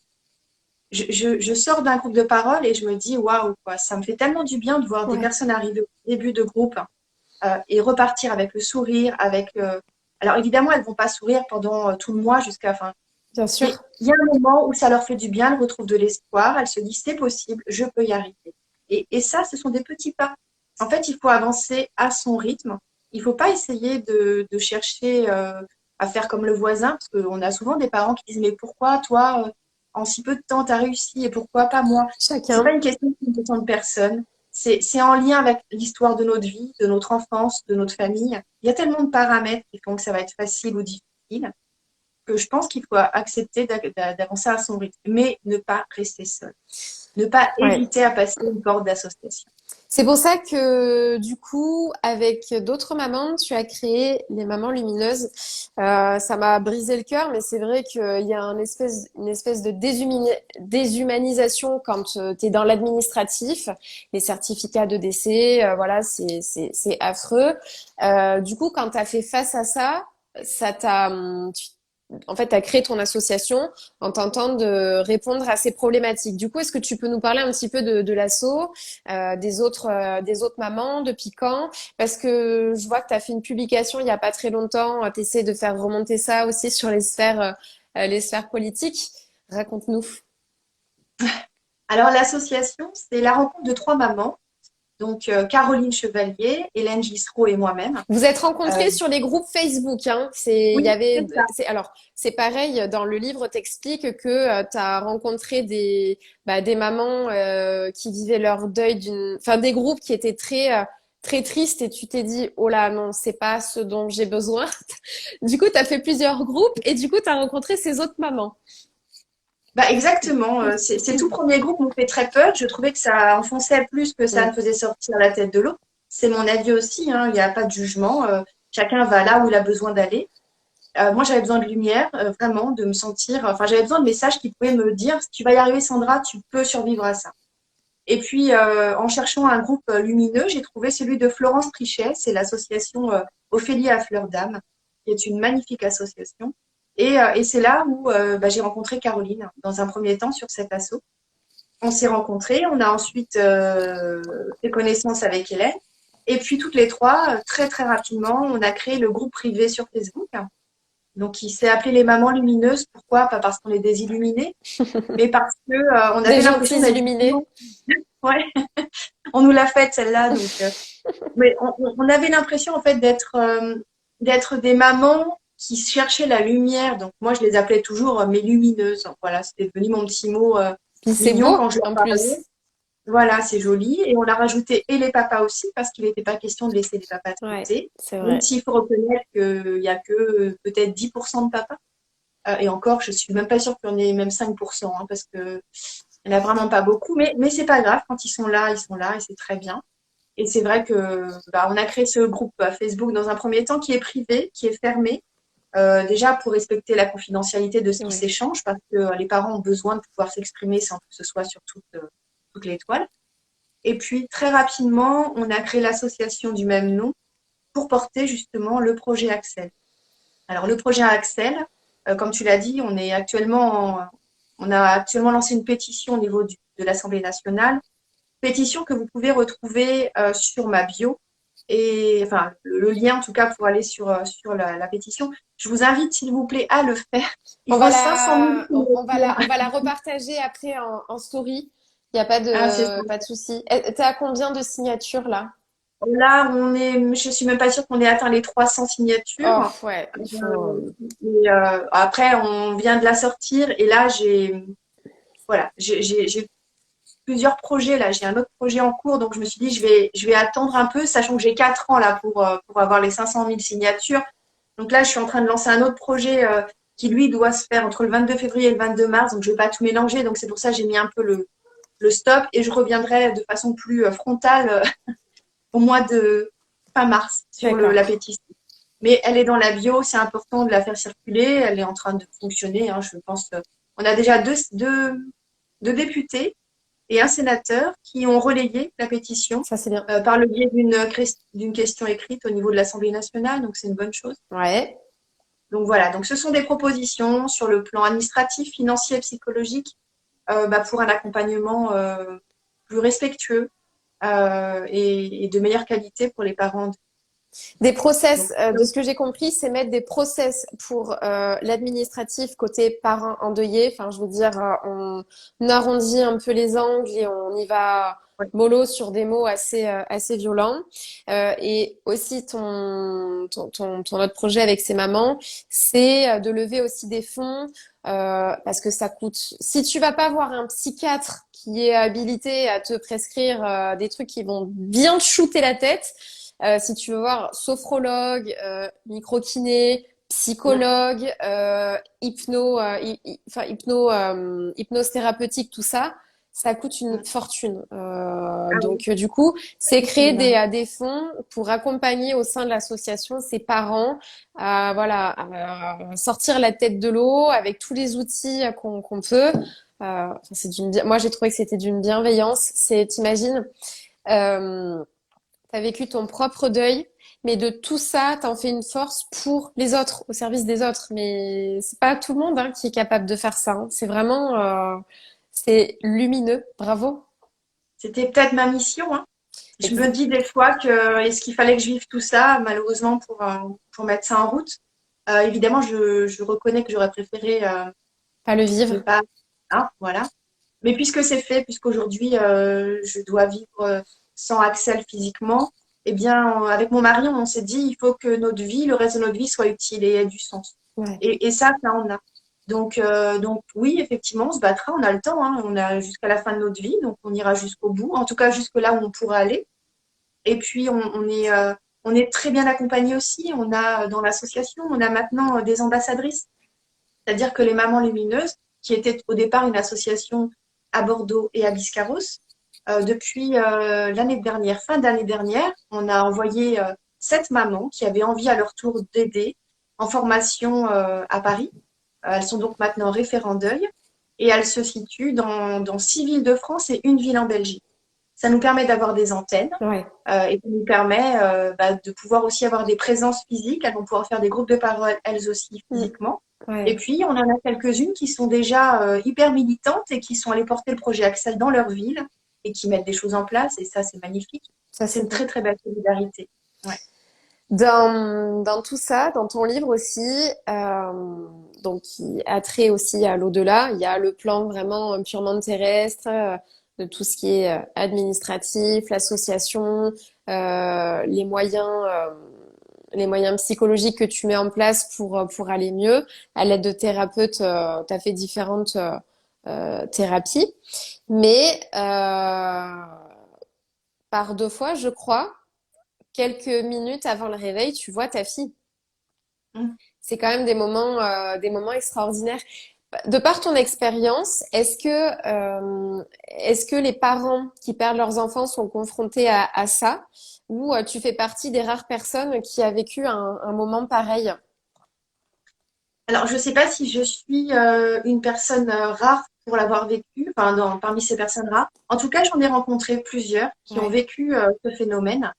je sors d'un groupe de parole et je me dis waouh, quoi, ça me fait tellement du bien de voir des Ouais. personnes arriver au début de groupe et repartir avec le sourire, alors évidemment, elles vont pas sourire pendant tout le mois jusqu'à fin. Bien Mais sûr. il y a un moment où ça leur fait du bien, elles retrouvent de l'espoir, elles se disent c'est possible, je peux y arriver. Et ça, ce sont des petits pas. En fait, il faut avancer à son rythme. Il ne faut pas essayer de chercher à faire comme le voisin, parce qu'on a souvent des parents qui disent mais pourquoi toi, en si peu de temps, tu as réussi et pourquoi pas moi? C'est pas Chacun. une question de personne. C'est en lien avec l'histoire de notre vie, de notre enfance, de notre famille. Il y a tellement de paramètres qui font que ça va être facile ou difficile que je pense qu'il faut accepter d'avancer à son rythme, mais ne pas rester seul. Ne pas Ouais. hésiter à passer une porte d'association. C'est pour ça que du coup, avec d'autres mamans, tu as créé les Mamans Lumineuses. Ça m'a brisé le cœur, mais c'est vrai qu'il y a une espèce de déshumanisation quand tu es dans l'administratif, les certificats de décès, voilà, c'est affreux. Du coup, quand tu as fait face à ça, en fait, tu as créé ton association en tentant de répondre à ces problématiques. Du coup, est-ce que tu peux nous parler un petit peu de l'asso, des autres mamans, de Piquant? Parce que je vois que tu as fait une publication il n'y a pas très longtemps. Tu essaies de faire remonter ça aussi sur les sphères politiques. Raconte-nous. Alors, l'association, c'est la rencontre de 3 mamans, donc Caroline Chevalier, Hélène Gissereau et moi-même. Vous êtes Euh, rencontrés sur les groupes Facebook, hein. oui, c'est ça. Alors, c'est pareil, dans le livre, t'expliques que tu as rencontré des mamans qui vivaient leur deuil enfin, des groupes qui étaient très tristes et tu t'es dit, oh là, non, c'est pas ce dont j'ai besoin. Du coup, tu as fait plusieurs groupes et du coup, tu as rencontré ces autres mamans. Bah, exactement. Ces tout premiers groupes m'ont fait très peur. Je trouvais que ça enfonçait plus que ça Mm. ne faisait sortir la tête de l'eau. C'est mon avis aussi, hein. Il n'y a pas de jugement. Chacun va là où il a besoin d'aller. Moi, j'avais besoin de lumière, vraiment, de me sentir. Enfin, j'avais besoin de messages qui pouvaient me dire, tu vas y arriver, Sandra, tu peux survivre à ça. Et puis, en cherchant un groupe lumineux, j'ai trouvé celui de Florence Trichet. C'est l'association Ophélie à fleur d'âme, qui est une magnifique association. Et c'est là où bah, j'ai rencontré Caroline, dans un premier temps, sur cet asso. On s'est rencontrés, on a ensuite fait connaissance avec Hélène. Et puis, toutes les trois, très, très rapidement, on a créé le groupe privé sur Facebook. Donc, il s'est appelé les Mamans Lumineuses. Pourquoi? Pas parce qu'on est des illuminés, mais parce que on Des avait l'impression gentils d'être illuminés. ouais, on nous l'a faite celle-là. Donc, mais on avait l'impression en fait d'être d'être des mamans qui cherchaient la lumière. Donc moi, je les appelais toujours mes lumineuses. Voilà, c'était devenu mon petit mot Puis c'est mignon beau quand je leur en plus. parlais. Voilà, c'est joli. Et on a rajouté et les papas aussi, parce qu'il n'était pas question de laisser les papas de Ouais, côté. c'est Même vrai. s'il faut reconnaître qu'il n'y a que peut-être 10% de papas. Et encore, je suis même pas sûre qu'il y en ait même 5%, hein, parce que il n'y en a vraiment pas beaucoup. Mais c'est pas grave, quand ils sont là et c'est très bien. Et c'est vrai que bah, on a créé ce groupe Facebook dans un premier temps qui est privé, qui est fermé, déjà pour respecter la confidentialité de ce qui Ouais. s'échange, parce que les parents ont besoin de pouvoir s'exprimer sans que ce soit sur toute l'étoile. Et puis très rapidement, on a créé l'association du même nom pour porter justement le projet Axel. Alors le projet Axel, comme tu l'as dit, on a actuellement lancé une pétition au niveau de l'Assemblée nationale, pétition que vous pouvez retrouver sur ma bio et enfin le lien en tout cas pour aller sur la pétition. Je vous invite s'il vous plaît à le faire. Il faut 500 000 On va la repartager après en story. Il n'y a Ah, c'est ça. pas de souci. T'es à combien de signatures là? Là, je suis même pas sûre qu'on ait atteint les 300 Oh, signatures. ouais, il faut. Après, on vient de la sortir et là, voilà, j'ai plusieurs projets là. J'ai un autre projet en cours, donc je me suis dit je vais attendre un peu, sachant que j'ai 4 ans là pour avoir les 500 000 signatures. Donc là, je suis en train de lancer un autre projet qui lui doit se faire entre le 22 février et le 22 mars. Donc je vais pas tout mélanger. Donc c'est pour ça que j'ai mis un peu le stop et je reviendrai de façon plus frontale au mois de fin mars sur D'accord. la pétition. Mais elle est dans la bio, c'est important de la faire circuler. Elle est en train de fonctionner, hein, je pense. On a déjà deux députés et un sénateur qui ont relayé la pétition Ça, c'est bien. par le biais d'une question écrite au niveau de l'Assemblée nationale, donc c'est une bonne chose. Ouais. Donc voilà, donc ce sont des propositions sur le plan administratif, financier, psychologique, bah, pour un accompagnement plus respectueux et de meilleure qualité pour les parents. Des Donc, process, de ce que j'ai compris, c'est mettre des process pour l'administratif côté parents endeuillés. Enfin, je veux dire, on arrondit un peu les angles et on y va ouais. mollo sur des mots assez violents. Et aussi, ton autre projet avec ces mamans, c'est de lever aussi des fonds parce que ça coûte. Si tu vas pas voir un psychiatre qui est habilité à te prescrire des trucs qui vont bien te shooter la tête, si tu veux voir sophrologue, microkiné, Ouais. psychologue, hypnose thérapeutique, tout ça, ça coûte une fortune. Ah oui, Donc du coup, c'est créer effectivement. des fonds pour accompagner au sein de l'association ces parents à voilà à sortir la tête de l'eau avec tous les outils qu'on peut. Moi j'ai trouvé que c'était d'une bienveillance. T'imagines. Euh, T'as vécu ton propre deuil, mais de tout ça, t'en fais une force pour les autres, au service des autres. Mais c'est pas tout le monde hein, qui est capable de faire ça. Hein. C'est vraiment, c'est lumineux. Bravo. C'était peut-être ma mission, hein. Je me Exact. dis des fois que est-ce qu'il fallait que je vive tout ça, malheureusement, pour mettre ça en route. Évidemment, je reconnais que j'aurais préféré Pas le ne vivre. pas. Hein, voilà. Mais puisque c'est fait, puisqu'aujourd'hui, je dois vivre sans Axel physiquement, eh bien, avec mon mari, on s'est dit, il faut que notre vie, le reste de notre vie, soit utile et ait du sens. Ouais. Et ça on a. Donc oui, effectivement, on se battra, on a le temps, hein, on a jusqu'à la fin de notre vie, donc on ira jusqu'au bout, en tout cas jusque là où on pourra aller. Et puis on est très bien accompagné aussi. On a dans l'association, on a maintenant des ambassadrices, c'est-à-dire que les Mamans Lumineuses, qui étaient au départ une association à Bordeaux et à Biscarrosse, depuis l'année dernière, fin d'année dernière, on a envoyé 7 mamans qui avaient envie à leur tour d'aider en formation à Paris. Elles sont donc maintenant référents deuil et elles se situent dans 6 villes de France et une ville en Belgique. Ça nous permet d'avoir des antennes Ouais. et ça nous permet bah, de pouvoir aussi avoir des présences physiques. Elles vont pouvoir faire des groupes de parole elles aussi Mm. physiquement. Et Ouais. puis, on en a quelques-unes qui sont déjà hyper militantes et qui sont allées porter le projet Axel dans leur ville et qui mettent des choses en place. Et ça, c'est magnifique. Ça, C'est c'est une bien. très, très belle solidarité. Ouais. Dans tout ça, dans ton livre aussi, donc qui a trait aussi à l'au-delà, il y a le plan vraiment purement terrestre, de tout ce qui est administratif, l'association, les moyens les moyens psychologiques que tu mets en place pour aller mieux. À l'aide de thérapeutes, tu as fait différentes thérapies. Mais par deux fois, je crois, quelques minutes avant le réveil, tu vois ta fille. Mm. C'est quand même des moments extraordinaires. De par ton expérience, est-ce que les parents qui perdent leurs enfants sont confrontés à ça, ou tu fais partie des rares personnes qui a vécu un moment pareil? Alors, je ne sais pas si je suis une personne rare pour l'avoir vécu, enfin, parmi ces personnes rares. En tout cas, j'en ai rencontré plusieurs qui ont Ouais, vécu ce phénomène.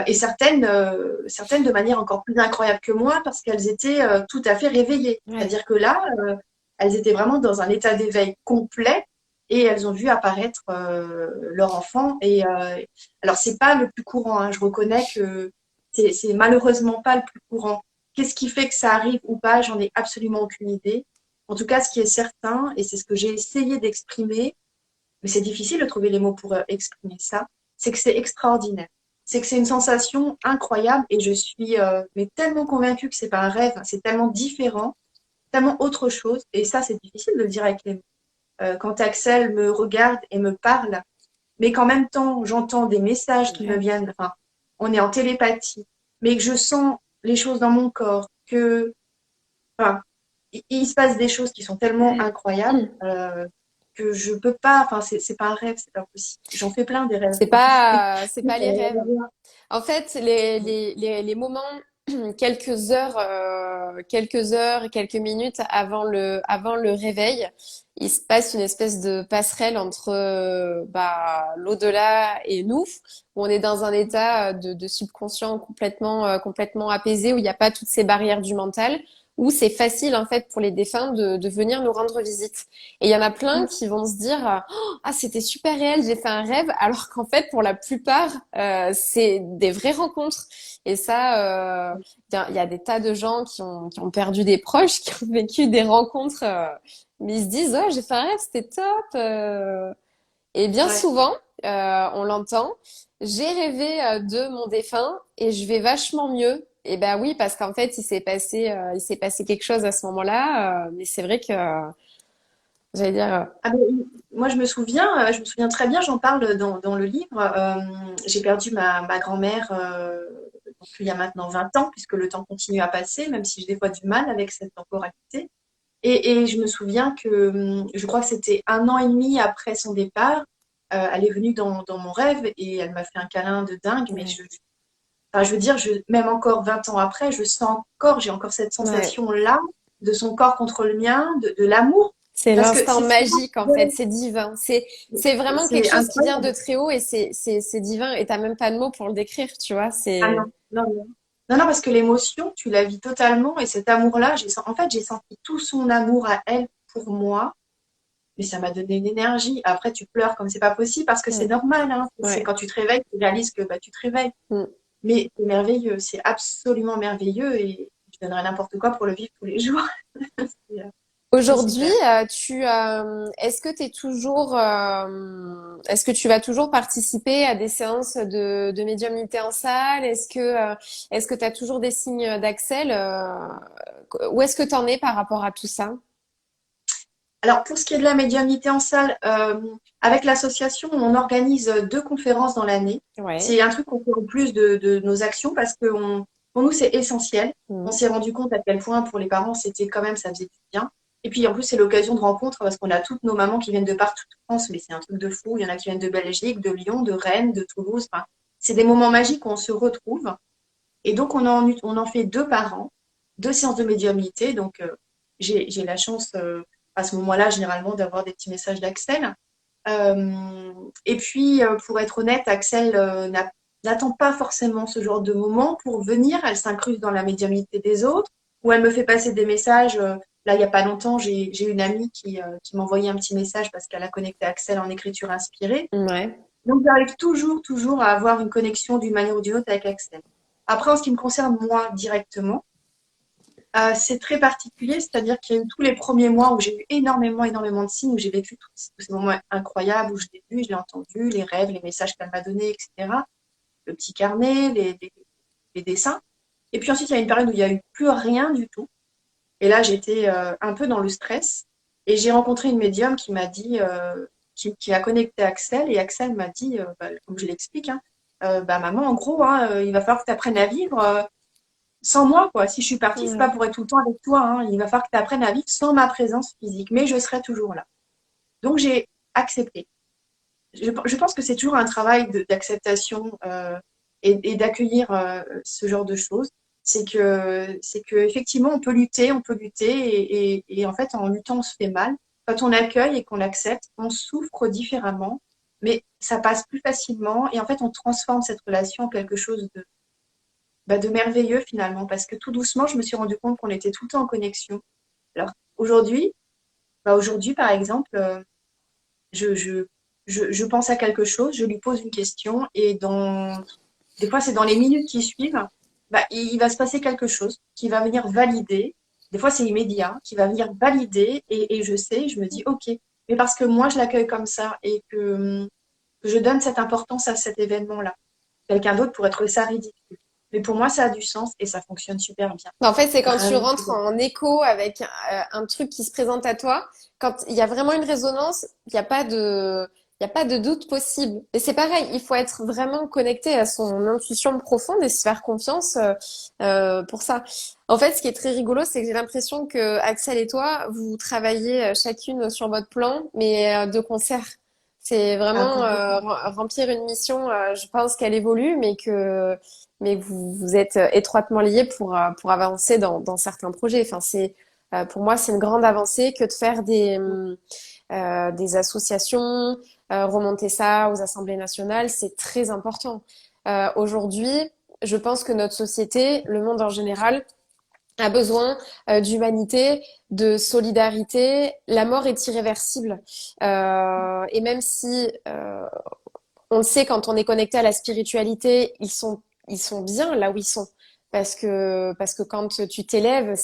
Et certaines de manière encore plus incroyable que moi parce qu'elles étaient tout à fait réveillées. ouais, C'est-à-dire que là, elles étaient vraiment dans un état d'éveil complet et elles ont vu apparaître leur enfant. Et alors, c'est pas le plus courant, hein. Je reconnais que c'est malheureusement pas le plus courant. Qu'est-ce qui fait que ça arrive ou pas? J'en ai absolument aucune idée. En tout cas, ce qui est certain, et c'est ce que j'ai essayé d'exprimer, mais c'est difficile de trouver les mots pour exprimer ça, c'est que c'est extraordinaire. C'est que c'est une sensation incroyable et je suis mais tellement convaincue que c'est pas un rêve, c'est tellement différent, tellement autre chose. Et ça, c'est difficile de le dire avec les mots. Quand Axel me regarde et me parle, mais qu'en même temps, j'entends des messages qui me ouais. viennent, enfin, on est en télépathie, mais que je sens les choses dans mon corps, que, enfin, il se passe des choses qui sont tellement incroyables que je peux pas, enfin, c'est pas un rêve, c'est pas possible. J'en fais plein des rêves. C'est pas les rêves. En fait, les moments, quelques heures, quelques minutes avant le réveil, il se passe une espèce de passerelle entre l'au-delà et nous, où on est dans un état de subconscient complètement apaisé, où il n'y a pas toutes ces barrières du mental, où c'est facile en fait pour les défunts de venir nous rendre visite. Et il y en a plein qui vont se dire ah, c'était super réel, j'ai fait un rêve, alors qu'en fait, pour la plupart, c'est des vraies rencontres. Et ça, il y a des tas de gens qui ont perdu des proches, qui ont vécu des rencontres, mais ils se disent, oh, j'ai fait un rêve, c'était top. Et bien Ouais. souvent, on l'entend, j'ai rêvé de mon défunt et je vais vachement mieux. Et ben oui, parce qu'en fait, il s'est passé quelque chose à ce moment-là. Mais c'est vrai que, j'allais dire, Ah ben, moi, je me souviens très bien, j'en parle dans le livre. J'ai perdu ma grand-mère donc, il y a maintenant 20 ans, puisque le temps continue à passer, même si j'ai des fois du mal avec cette temporalité. Et je me souviens que je crois que c'était 1 an et demi après son départ, elle est venue dans mon rêve et elle m'a fait un câlin de dingue. Mais ouais, enfin, je veux dire, même encore 20 ans après, j'ai encore cette ouais. sensation-là de son corps contre le mien, de l'amour. C'est Parce que l'instant c'est souvent, magique en fait, c'est divin. C'est vraiment quelque c'est chose qui vient de incroyable. très haut et c'est divin et t'as même pas de mots pour le décrire, tu vois. Ah non, C'est non, non. Non, non, parce que l'émotion, tu la vis totalement et cet amour-là, en fait, j'ai senti tout son amour à elle pour moi, mais ça m'a donné une énergie. Après, tu pleures comme c'est pas possible parce que c'est mm, normal, hein. C'est ouais. quand tu te réveilles, tu réalises que bah, tu te réveilles. Mm. Mais c'est merveilleux, c'est absolument merveilleux et je donnerais n'importe quoi pour le vivre tous les jours. C'est c'est Aujourd'hui, super. est-ce que t'es toujours, est-ce que tu vas toujours participer à des séances de médiumnité en salle? Est-ce que t'as toujours des signes d'Axel? Où est-ce que t'en es par rapport à tout ça? Alors, pour ce qui est de la médiumnité en salle, avec l'association, on organise 2 conférences dans l'année. Ouais. C'est un truc qu'on fait en plus de nos actions parce que pour nous, c'est essentiel. On Mm. s'est rendu compte à quel point pour les parents, c'était quand même, ça faisait du bien. Et puis, en plus, c'est l'occasion de rencontres parce qu'on a toutes nos mamans qui viennent de partout en France, mais c'est un truc de fou. Il y en a qui viennent de Belgique, de Lyon, de Rennes, de Toulouse. Enfin, c'est des moments magiques où on se retrouve. Et donc, on en fait 2 par an, 2 séances de médiumnité. Donc, j'ai la chance, à ce moment-là, généralement, d'avoir des petits messages d'Axel. Et puis, pour être honnête, Axel n'attend pas forcément ce genre de moment pour venir. Elle s'incruste dans la médiumnité des autres, ou elle me fait passer des messages. Là, il n'y a pas longtemps, j'ai une amie qui m'a envoyé un petit message parce qu'elle a connecté Axel en écriture inspirée. Ouais. Donc, j'arrive toujours à avoir une connexion d'une manière ou d'une autre avec Axel. Après, en ce qui me concerne, moi, directement, c'est très particulier, c'est-à-dire qu'il y a eu tous les premiers mois où j'ai eu énormément de signes, où j'ai vécu tous ces moments incroyables, où je l'ai vu, je l'ai entendu, les rêves, les messages qu'elle m'a donnés, etc. Le petit carnet, les dessins. Et puis ensuite, il y a une période où il n'y a eu plus rien du tout. Et là, j'étais un peu dans le stress. Et j'ai rencontré une médium qui m'a dit, qui a connecté Axel. Et Axel m'a dit, bah, comme je l'explique, hein, bah, maman, en gros, hein, il va falloir que tu apprennes à vivre sans moi, quoi. Si je suis partie, c'est pas Ouais. pour être tout le temps avec toi, hein. Il va falloir que tu apprennes à vivre sans ma présence physique. Mais je serai toujours là. Donc, j'ai accepté. Je pense que c'est toujours un travail d'acceptation et d'accueillir ce genre de choses. C'est que effectivement on peut lutter et en fait en luttant on se fait mal. Quand on accueille et qu'on l'accepte, on souffre différemment, mais ça passe plus facilement et en fait on transforme cette relation en quelque chose de merveilleux finalement parce que tout doucement je me suis rendu compte qu'on était tout le temps en connexion. Alors aujourd'hui, aujourd'hui par exemple, je, je, je pense à quelque chose, je lui pose une question et des fois c'est dans les minutes qui suivent, bah, il va se passer quelque chose qui va venir valider. Des fois c'est immédiat, qui va venir valider et je sais, je me dis ok, mais parce que moi je l'accueille comme ça et que je donne cette importance à cet événement-là. Quelqu'un d'autre pourrait trouver ça ridicule. Mais pour moi, ça a du sens et ça fonctionne super bien. En fait, c'est quand tu Vraiment. rentres en écho avec un truc qui se présente à toi, quand il y a vraiment une résonance, il y a pas de doute possible. Et c'est pareil, il faut être vraiment connecté à son intuition profonde et se faire confiance pour ça. En fait, ce qui est très rigolo, c'est que j'ai l'impression que Axel et toi, vous travaillez chacune sur votre plan, mais de concert. C'est Ah, vraiment complètement. remplir une mission. Je pense qu'elle évolue, mais vous êtes étroitement liés pour avancer dans certains projets. Enfin, pour moi, c'est une grande avancée que de faire des associations, remonter ça aux assemblées nationales, c'est très important. Aujourd'hui, je pense que notre société, le monde en général, a besoin d'humanité, de solidarité. La mort est irréversible. Et même si on le sait quand on est connecté à la spiritualité, ils sont bien là où ils sont parce que quand tu t'élèves,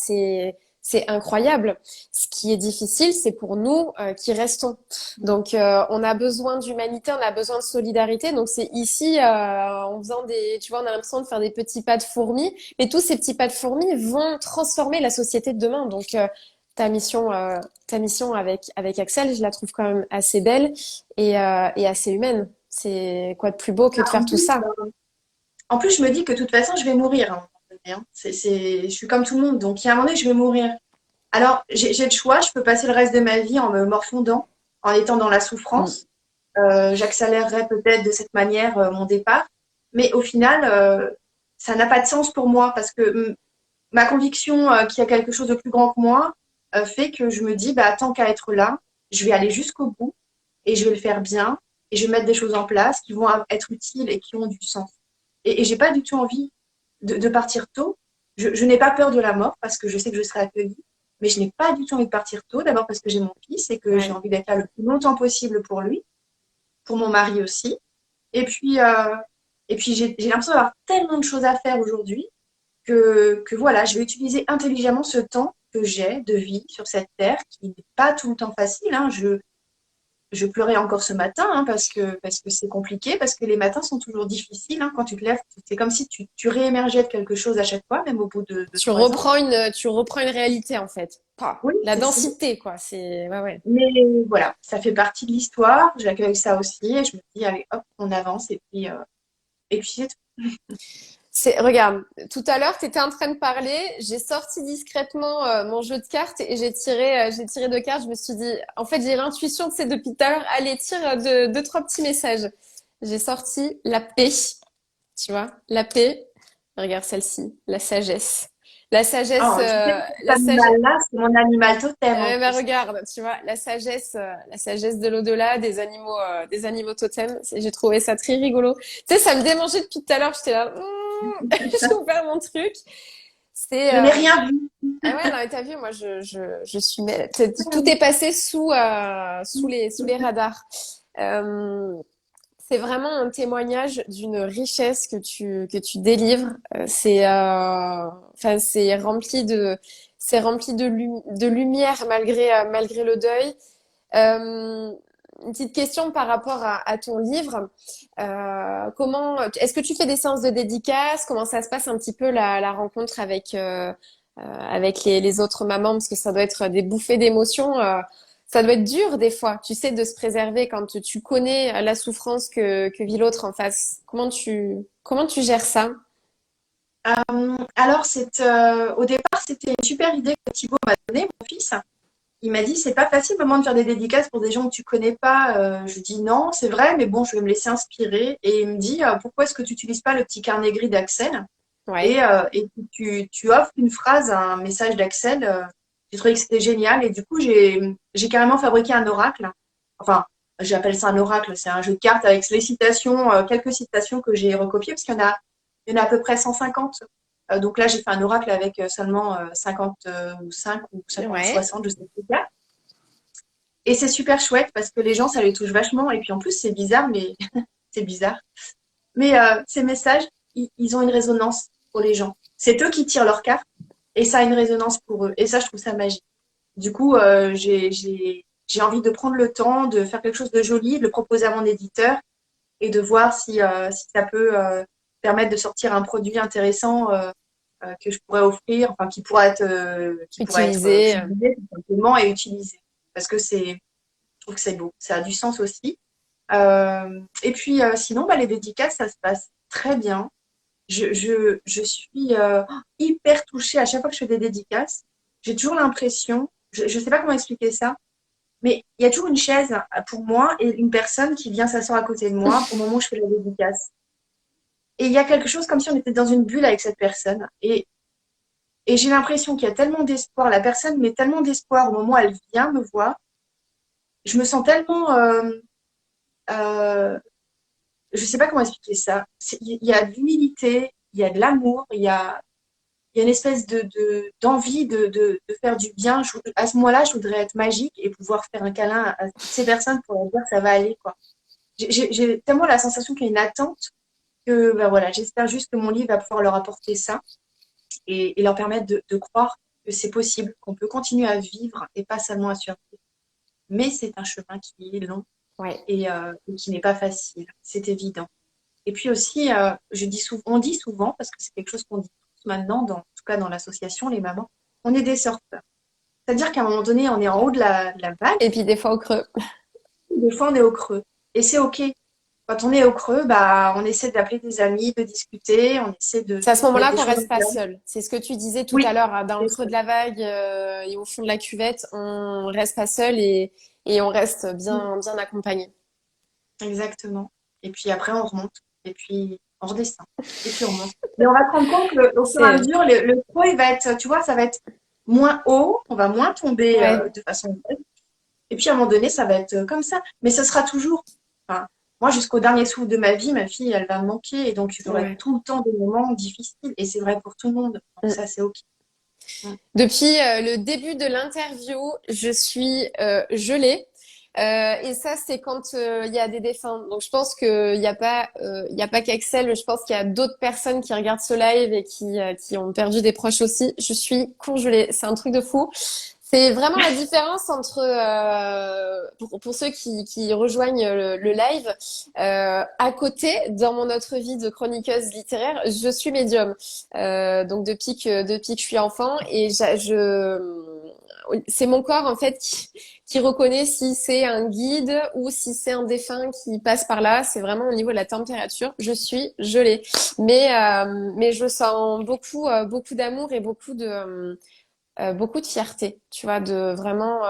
c'est incroyable. Ce qui est difficile, c'est pour nous qui restons. Donc on a besoin d'humanité, on a besoin de solidarité. Donc c'est ici en faisant des, tu vois, on a l'impression de faire des petits pas de fourmis, mais tous ces petits pas de fourmis vont transformer la société de demain. Donc ta mission avec Axel, je la trouve quand même assez belle et assez humaine. C'est quoi de plus beau que de faire En tout plus, ça? en plus, je me dis que de toute façon, je vais mourir à un moment donné, hein. Je suis comme tout le monde, donc il y a un moment donné, je vais mourir. Alors, j'ai le choix, je peux passer le reste de ma vie en me morfondant, en étant dans la Mm. souffrance. J'accélérerai peut-être de cette manière mon départ, mais au final, ça n'a pas de sens pour moi parce que ma conviction qu'il y a quelque chose de plus grand que moi fait que je me dis, bah, tant qu'à être là, je vais aller jusqu'au bout et je vais le faire bien et je vais mettre des choses en place qui vont être utiles et qui ont du sens. Et j'ai pas du tout envie de partir tôt. Je n'ai pas peur de la mort parce que je sais que je serai accueillie, mais je n'ai pas du tout envie de partir tôt. D'abord parce que j'ai mon fils et que j'ai Ouais. envie d'être là le plus longtemps possible pour lui, pour mon mari aussi. Et puis, j'ai l'impression d'avoir tellement de choses à faire aujourd'hui que voilà, je vais utiliser intelligemment ce temps que j'ai de vie sur cette terre qui n'est pas tout le temps facile, hein. Je pleurais encore ce matin hein, parce que c'est compliqué, parce que les matins sont toujours difficiles. Hein. Quand tu te lèves, c'est comme si tu réémergeais de quelque chose à chaque fois, même au bout de 3 ans. Tu reprends une réalité en fait. Pah, Oui, la c'est ça. densité quoi. Ouais ouais. Mais voilà, ça fait partie de l'histoire. J'accueille ça aussi et je me dis, allez, hop, on avance et puis c'est tout. Regarde, tout à l'heure, tu étais en train de parler, j'ai sorti discrètement mon jeu de cartes et j'ai tiré deux cartes. Je me suis dit, en fait, j'ai l'intuition, tu sais, depuis tout à l'heure, allez, tire deux, trois petits messages. J'ai sorti la paix, tu vois, la paix. Regarde celle-ci, la sagesse. Oh, je sais que cet La sagesse. animal-là, c'est mon animal totem en Bah plus. regarde, tu vois, la sagesse de l'au-delà, des animaux totems. J'ai trouvé ça très rigolo. Tu sais, ça me démangeait depuis tout à l'heure. J'étais là, j'ai ouvert mon truc. C'est Je n'ai rien vu. ah ouais, non, mais t'as vu, moi, je suis tout est passé sous les radars. Euh, c'est vraiment un témoignage d'une richesse que tu délivres. Enfin, c'est rempli de lumière malgré le deuil. Euh, une petite question par rapport à ton livre. Est-ce que tu fais des séances de dédicaces? Comment ça se passe un petit peu la rencontre avec les autres mamans? Parce que ça doit être des bouffées d'émotions. Ça doit être dur des fois, tu sais, de se préserver quand tu connais la souffrance que vit l'autre en face. Comment tu gères ça? Alors, au départ, c'était une super idée que Thibaut m'a donnée, mon fils. Il m'a dit, c'est pas facile vraiment de faire des dédicaces pour des gens que tu connais pas. Je lui dis non, c'est vrai, mais bon, je vais me laisser inspirer. Et il me dit, pourquoi est-ce que tu n'utilises pas le petit carnet gris d'Axel Ouais. et tu offres une phrase, un message d'Axel. J'ai trouvé que c'était génial. Et du coup, j'ai carrément fabriqué un oracle. Enfin, j'appelle ça un oracle. C'est un jeu de cartes avec les citations, quelques citations que j'ai recopiées, parce qu'il y en a à peu près 150. Donc là, j'ai fait un oracle avec seulement 55 ou 50, Ouais. 60, je sais plus. Et c'est super chouette parce que les gens, ça les touche vachement. Et puis en plus, c'est bizarre, mais c'est bizarre. Mais ces messages, ils ont une résonance pour les gens. C'est eux qui tirent leur carte et ça a une résonance pour eux. Et ça, je trouve ça magique. Du coup, j'ai envie de prendre le temps de faire quelque chose de joli, de le proposer à mon éditeur et de voir si ça peut permettre de sortir un produit intéressant que je pourrais offrir, enfin qui pourrait être Utiliser. publié tout simplement et utilisé. Parce que je trouve que c'est beau, ça a du sens aussi. Et puis sinon, bah, les dédicaces, ça se passe très bien. Je suis hyper touchée à chaque fois que je fais des dédicaces. J'ai toujours l'impression, je ne sais pas comment expliquer ça, mais il y a toujours une chaise pour moi et une personne qui vient s'asseoir à côté de moi au moment où je fais la dédicace. Et il y a quelque chose comme si on était dans une bulle avec cette personne. Et j'ai l'impression qu'il y a tellement d'espoir. La personne met tellement d'espoir au moment où elle vient me voir. Je me sens tellement euh, je sais pas comment expliquer ça. Il y a de l'humilité, il y a de l'amour, il y a une espèce d'envie de faire du bien. À ce moment-là, je voudrais être magique et pouvoir faire un câlin à toutes ces personnes pour leur dire que ça va aller, quoi. J'ai tellement la sensation qu'il y a une attente que, ben voilà, j'espère juste que mon livre va pouvoir leur apporter ça et leur permettre de croire que c'est possible, qu'on peut continuer à vivre et pas seulement à survivre. Mais c'est un chemin qui est long Ouais. et qui n'est pas facile, c'est évident. Et puis aussi, on dit souvent, parce que c'est quelque chose qu'on dit tous maintenant, en tout cas dans l'association, les mamans, on est des surfeurs. C'est-à-dire qu'à un moment donné, on est en haut de la vague, Et puis des fois au creux. des fois on est au creux. Et c'est OK. Quand on est au creux, bah, on essaie d'appeler des amis, de discuter, on essaie de C'est à ce mettre moment-là des qu'on choses en reste pas place. seul. C'est ce que tu disais tout à Oui, l'heure, hein, dans le c'est creux ça, de la vague et au fond de la cuvette, on reste pas seul et on reste bien, bien accompagné. exactement. Et puis après, on remonte. Et puis, on redescend. Et puis, on remonte. Mais on va se rendre compte qu'au fur et à C'est, mesure, le creux, il va être, tu vois, ça va être moins haut, on va moins tomber ouais, de façon. Et puis à un moment donné, ça va être comme ça. Mais ce sera toujours. Enfin, moi, jusqu'au dernier souffle de ma vie, ma fille, elle va me manquer. Et donc, j'aurai ouais. tout le temps des moments difficiles. Et c'est vrai pour tout le monde. Donc, Mm. ça, c'est OK. Mm. Depuis le début de l'interview, je suis gelée. Et ça, c'est quand il y a des défunts. Donc, je pense qu'il y a pas qu'Axel. Je pense qu'il y a d'autres personnes qui regardent ce live et qui ont perdu des proches aussi. Je suis congelée. C'est un truc de fou. C'est vraiment la différence entre, pour ceux qui rejoignent le live, à côté, dans mon autre vie de chroniqueuse littéraire, je suis médium. Donc depuis que je suis enfant et c'est mon corps en fait qui reconnaît si c'est un guide ou si c'est un défunt qui passe par là. C'est vraiment au niveau de la température. Je suis gelée, mais je sens beaucoup d'amour et beaucoup de fierté. Tu vois, de vraiment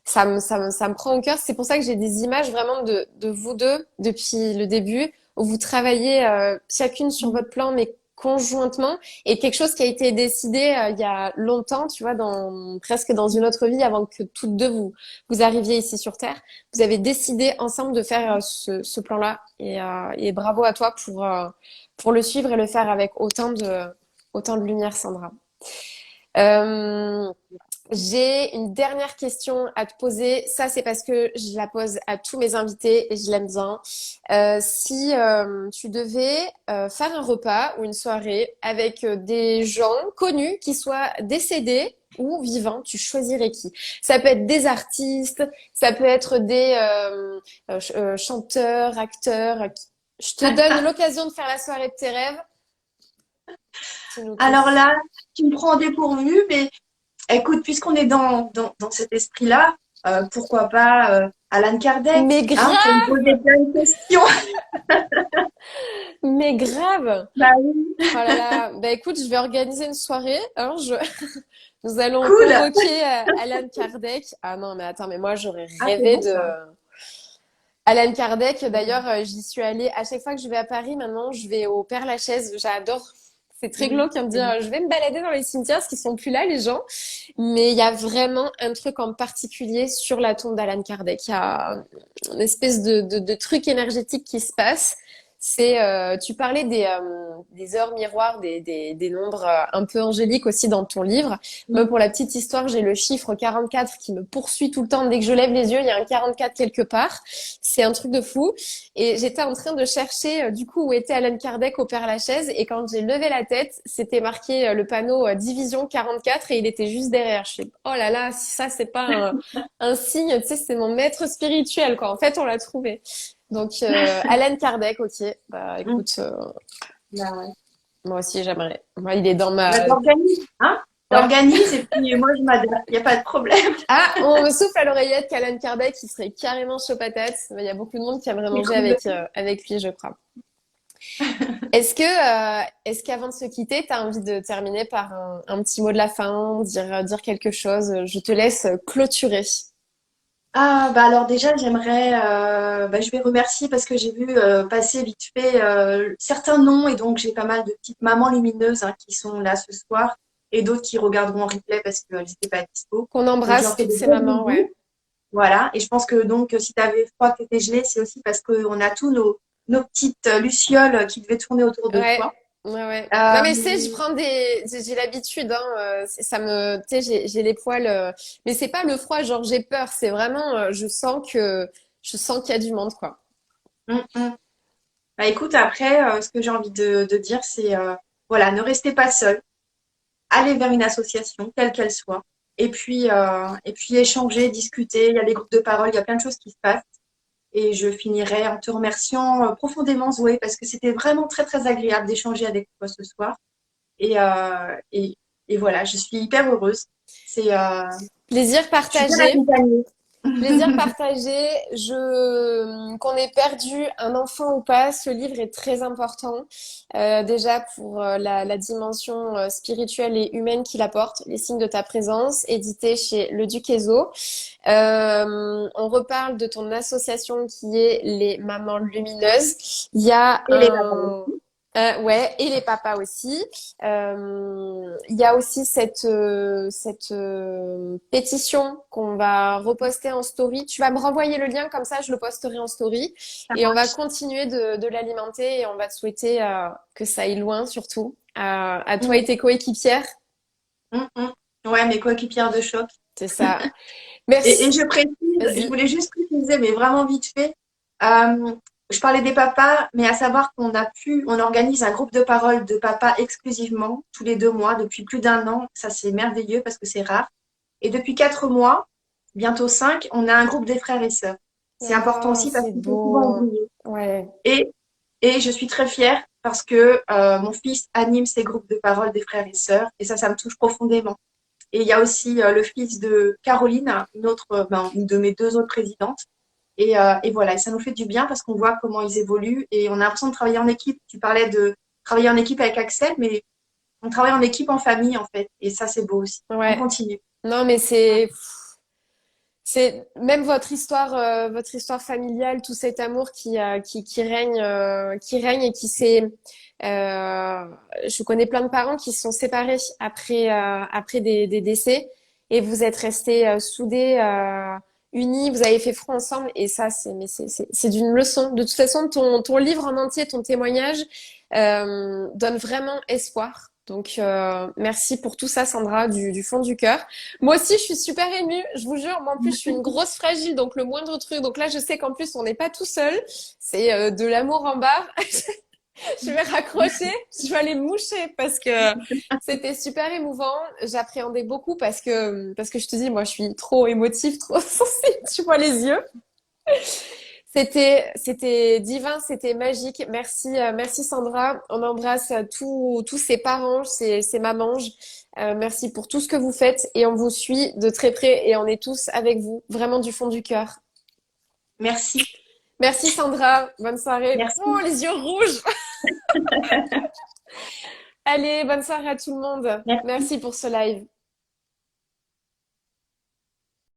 ça me prend au cœur. C'est pour ça que j'ai des images vraiment de vous deux depuis le début où vous travaillez chacune sur votre plan, mais conjointement, et quelque chose qui a été décidé il y a longtemps, tu vois, presque dans une autre vie, avant que toutes deux vous arriviez ici sur Terre. Vous avez décidé ensemble de faire ce plan-là, et bravo à toi pour le suivre et le faire avec autant de lumière, Sandra. Euh, j'ai une dernière question à te poser. Ça, c'est parce que je la pose à tous mes invités et je l'aime bien. Si tu devais faire un repas ou une soirée avec des gens connus qui soient décédés ou vivant, tu choisirais qui? Ça peut être des artistes, ça peut être des chanteurs, acteurs. Je te donne l'occasion de faire la soirée de tes rêves. Dis-nous tout. Alors là, tu me prends au dépourvu, mais écoute, puisqu'on est dans cet esprit-là, pourquoi pas Alan Kardec, Mais hein, pour me poser grave! plein de questions. Mais grave! Bah oui, Oh là là, bah écoute, je vais organiser une soirée, hein, nous allons cool. convoquer Alan Kardec. Ah non, mais attends, mais moi j'aurais Ah, c'est rêvé bon de ça. Alan Kardec. D'ailleurs, j'y suis allée. À chaque fois que je vais à Paris, maintenant, je vais au Père-Lachaise. J'adore. C'est très Oui, glauque à me c'est dire, bon. je vais me balader dans les cimetières parce qu'ils sont plus là, les gens. Mais il y a vraiment un truc en particulier sur la tombe d'Alan Kardec. Il y a une espèce de truc énergétique qui se passe. Tu parlais des heures miroirs, des nombres un peu angéliques aussi dans ton livre. Moi, Oui. pour la petite histoire, j'ai le chiffre 44 qui me poursuit tout le temps. Dès que je lève les yeux, il y a un 44 quelque part. C'est un truc de fou. Et j'étais en train de chercher, du coup, où était Alan Kardec au Père-Lachaise. Et quand j'ai levé la tête, c'était marqué le panneau Division 44 et il était juste derrière. Je fais, oh là là, si ça, c'est pas un signe, tu sais, c'est mon maître spirituel, quoi. En fait, on l'a trouvé. Donc, Alan Kardec, ok. Bah, Mm. écoute, Bah ouais. moi aussi, j'aimerais. Moi, il est dans Bah, ma... t'organises, hein? Ouais. T'organises et puis moi je m'adapte, il n'y a pas de problème. Ah, on me souffle à l'oreillette qu'Alan Kardec, il serait carrément chaud patate. Mais il y a beaucoup de monde qui aimerait C'est manger cool. avec lui, je crois. Est-ce qu'avant de se quitter, tu as envie de terminer par un petit mot de la fin, dire quelque chose? Je te laisse clôturer. Ah, bah alors déjà, j'aimerais, bah, je vais remercier parce que j'ai vu passer vite fait certains noms et donc j'ai pas mal de petites mamans lumineuses hein, qui sont là ce soir et d'autres qui regarderont en replay parce qu'elles n'étaient pas dispo. Qu'on Donc je leur embrasse fais toutes de ces gros mamans, ouais. bisous. Voilà. Et je pense que donc si tu avais froid, que tu étais gelé, c'est aussi parce qu'on a tous nos petites lucioles qui devaient tourner autour de Ouais, toi. ouais, ouais. Non, mais tu sais, Euh, j'ai l'habitude, hein, ça me, tu sais, j'ai les poils, mais c'est pas le froid, genre j'ai peur, c'est vraiment, je sens qu'il y a du monde, quoi. mm, mm. Bah, écoute, après, ce que j'ai envie de dire, c'est voilà, ne restez pas seul. Aller vers une association, quelle qu'elle soit, et puis échanger, discuter. Il y a des groupes de parole, il y a plein de choses qui se passent. Et je finirai en te remerciant profondément, Zoé, parce que c'était vraiment très, très agréable d'échanger avec toi ce soir. Et, euh, et, et voilà, je suis hyper heureuse. C'est, Plaisir je suis bien partagé. accompagnée. Plaisir partagé. Qu'on ait perdu un enfant ou pas, ce livre est très important. Déjà pour la dimension spirituelle et humaine qu'il apporte, les signes de ta présence, édité chez Le Duquesneau. On reparle de ton association qui est les Mamans Lumineuses. Il y a Et les papas. ouais, et les papas aussi. Il y a aussi cette pétition qu'on va reposter en story. Tu vas me renvoyer le lien, comme ça je le posterai en story. Ça Et on va marche. continuer de l'alimenter et on va te souhaiter que ça aille loin surtout. À toi Mm, et tes coéquipières. Ouais, mes coéquipières de choc. C'est ça. Et Merci. je précise, je Vas-y. voulais juste préciser, mais vraiment vite fait, euh, je parlais des papas, mais à savoir on organise un groupe de parole de papas exclusivement, tous les 2 mois, depuis plus d'1 an. Ça, c'est merveilleux parce que c'est rare. Et depuis 4 mois, bientôt 5, on a un groupe des frères et sœurs. C'est important Oh, aussi parce c'est qu'ils sont souvent beau. oubliés. Ouais. Et, et je suis très fière parce que mon fils anime ces groupes de parole des frères et sœurs, et ça me touche profondément. Et il y a aussi le fils de Caroline, une de mes 2 autres présidentes. Et voilà, et ça nous fait du bien parce qu'on voit comment ils évoluent et on a l'impression de travailler en équipe. Tu parlais de travailler en équipe avec Axel, mais on travaille en équipe, en famille, en fait. Et ça, c'est beau aussi. On Ouais. continue. Non, mais c'est même votre histoire familiale, tout cet amour qui règne et qui s'est. Je connais plein de parents qui se sont séparés après des décès et vous êtes restés soudés, unis, vous avez fait front ensemble et ça c'est d'une leçon. De toute façon, ton livre en entier, ton témoignage donne vraiment espoir. Donc merci pour tout ça, Sandra, du fond du cœur. Moi aussi, je suis super émue, je vous jure. Moi, en plus, je suis une grosse fragile, donc le moindre truc. Donc là, je sais qu'en plus, on n'est pas tout seul. C'est de l'amour en barre. Je vais raccrocher, je vais aller me moucher parce que c'était super émouvant. J'appréhendais beaucoup parce que je te dis, moi, je suis trop émotive, trop sensible. Tu vois les yeux. C'était divin, c'était magique. Merci, merci Sandra. On embrasse tous ces parents, ces mamanges. Merci pour tout ce que vous faites et on vous suit de très près et on est tous avec vous, vraiment du fond du cœur. Merci. Merci Sandra, bonne soirée. Oh, Merci. les yeux rouges. Allez, bonne soirée à tout le monde. Merci. Merci pour ce live.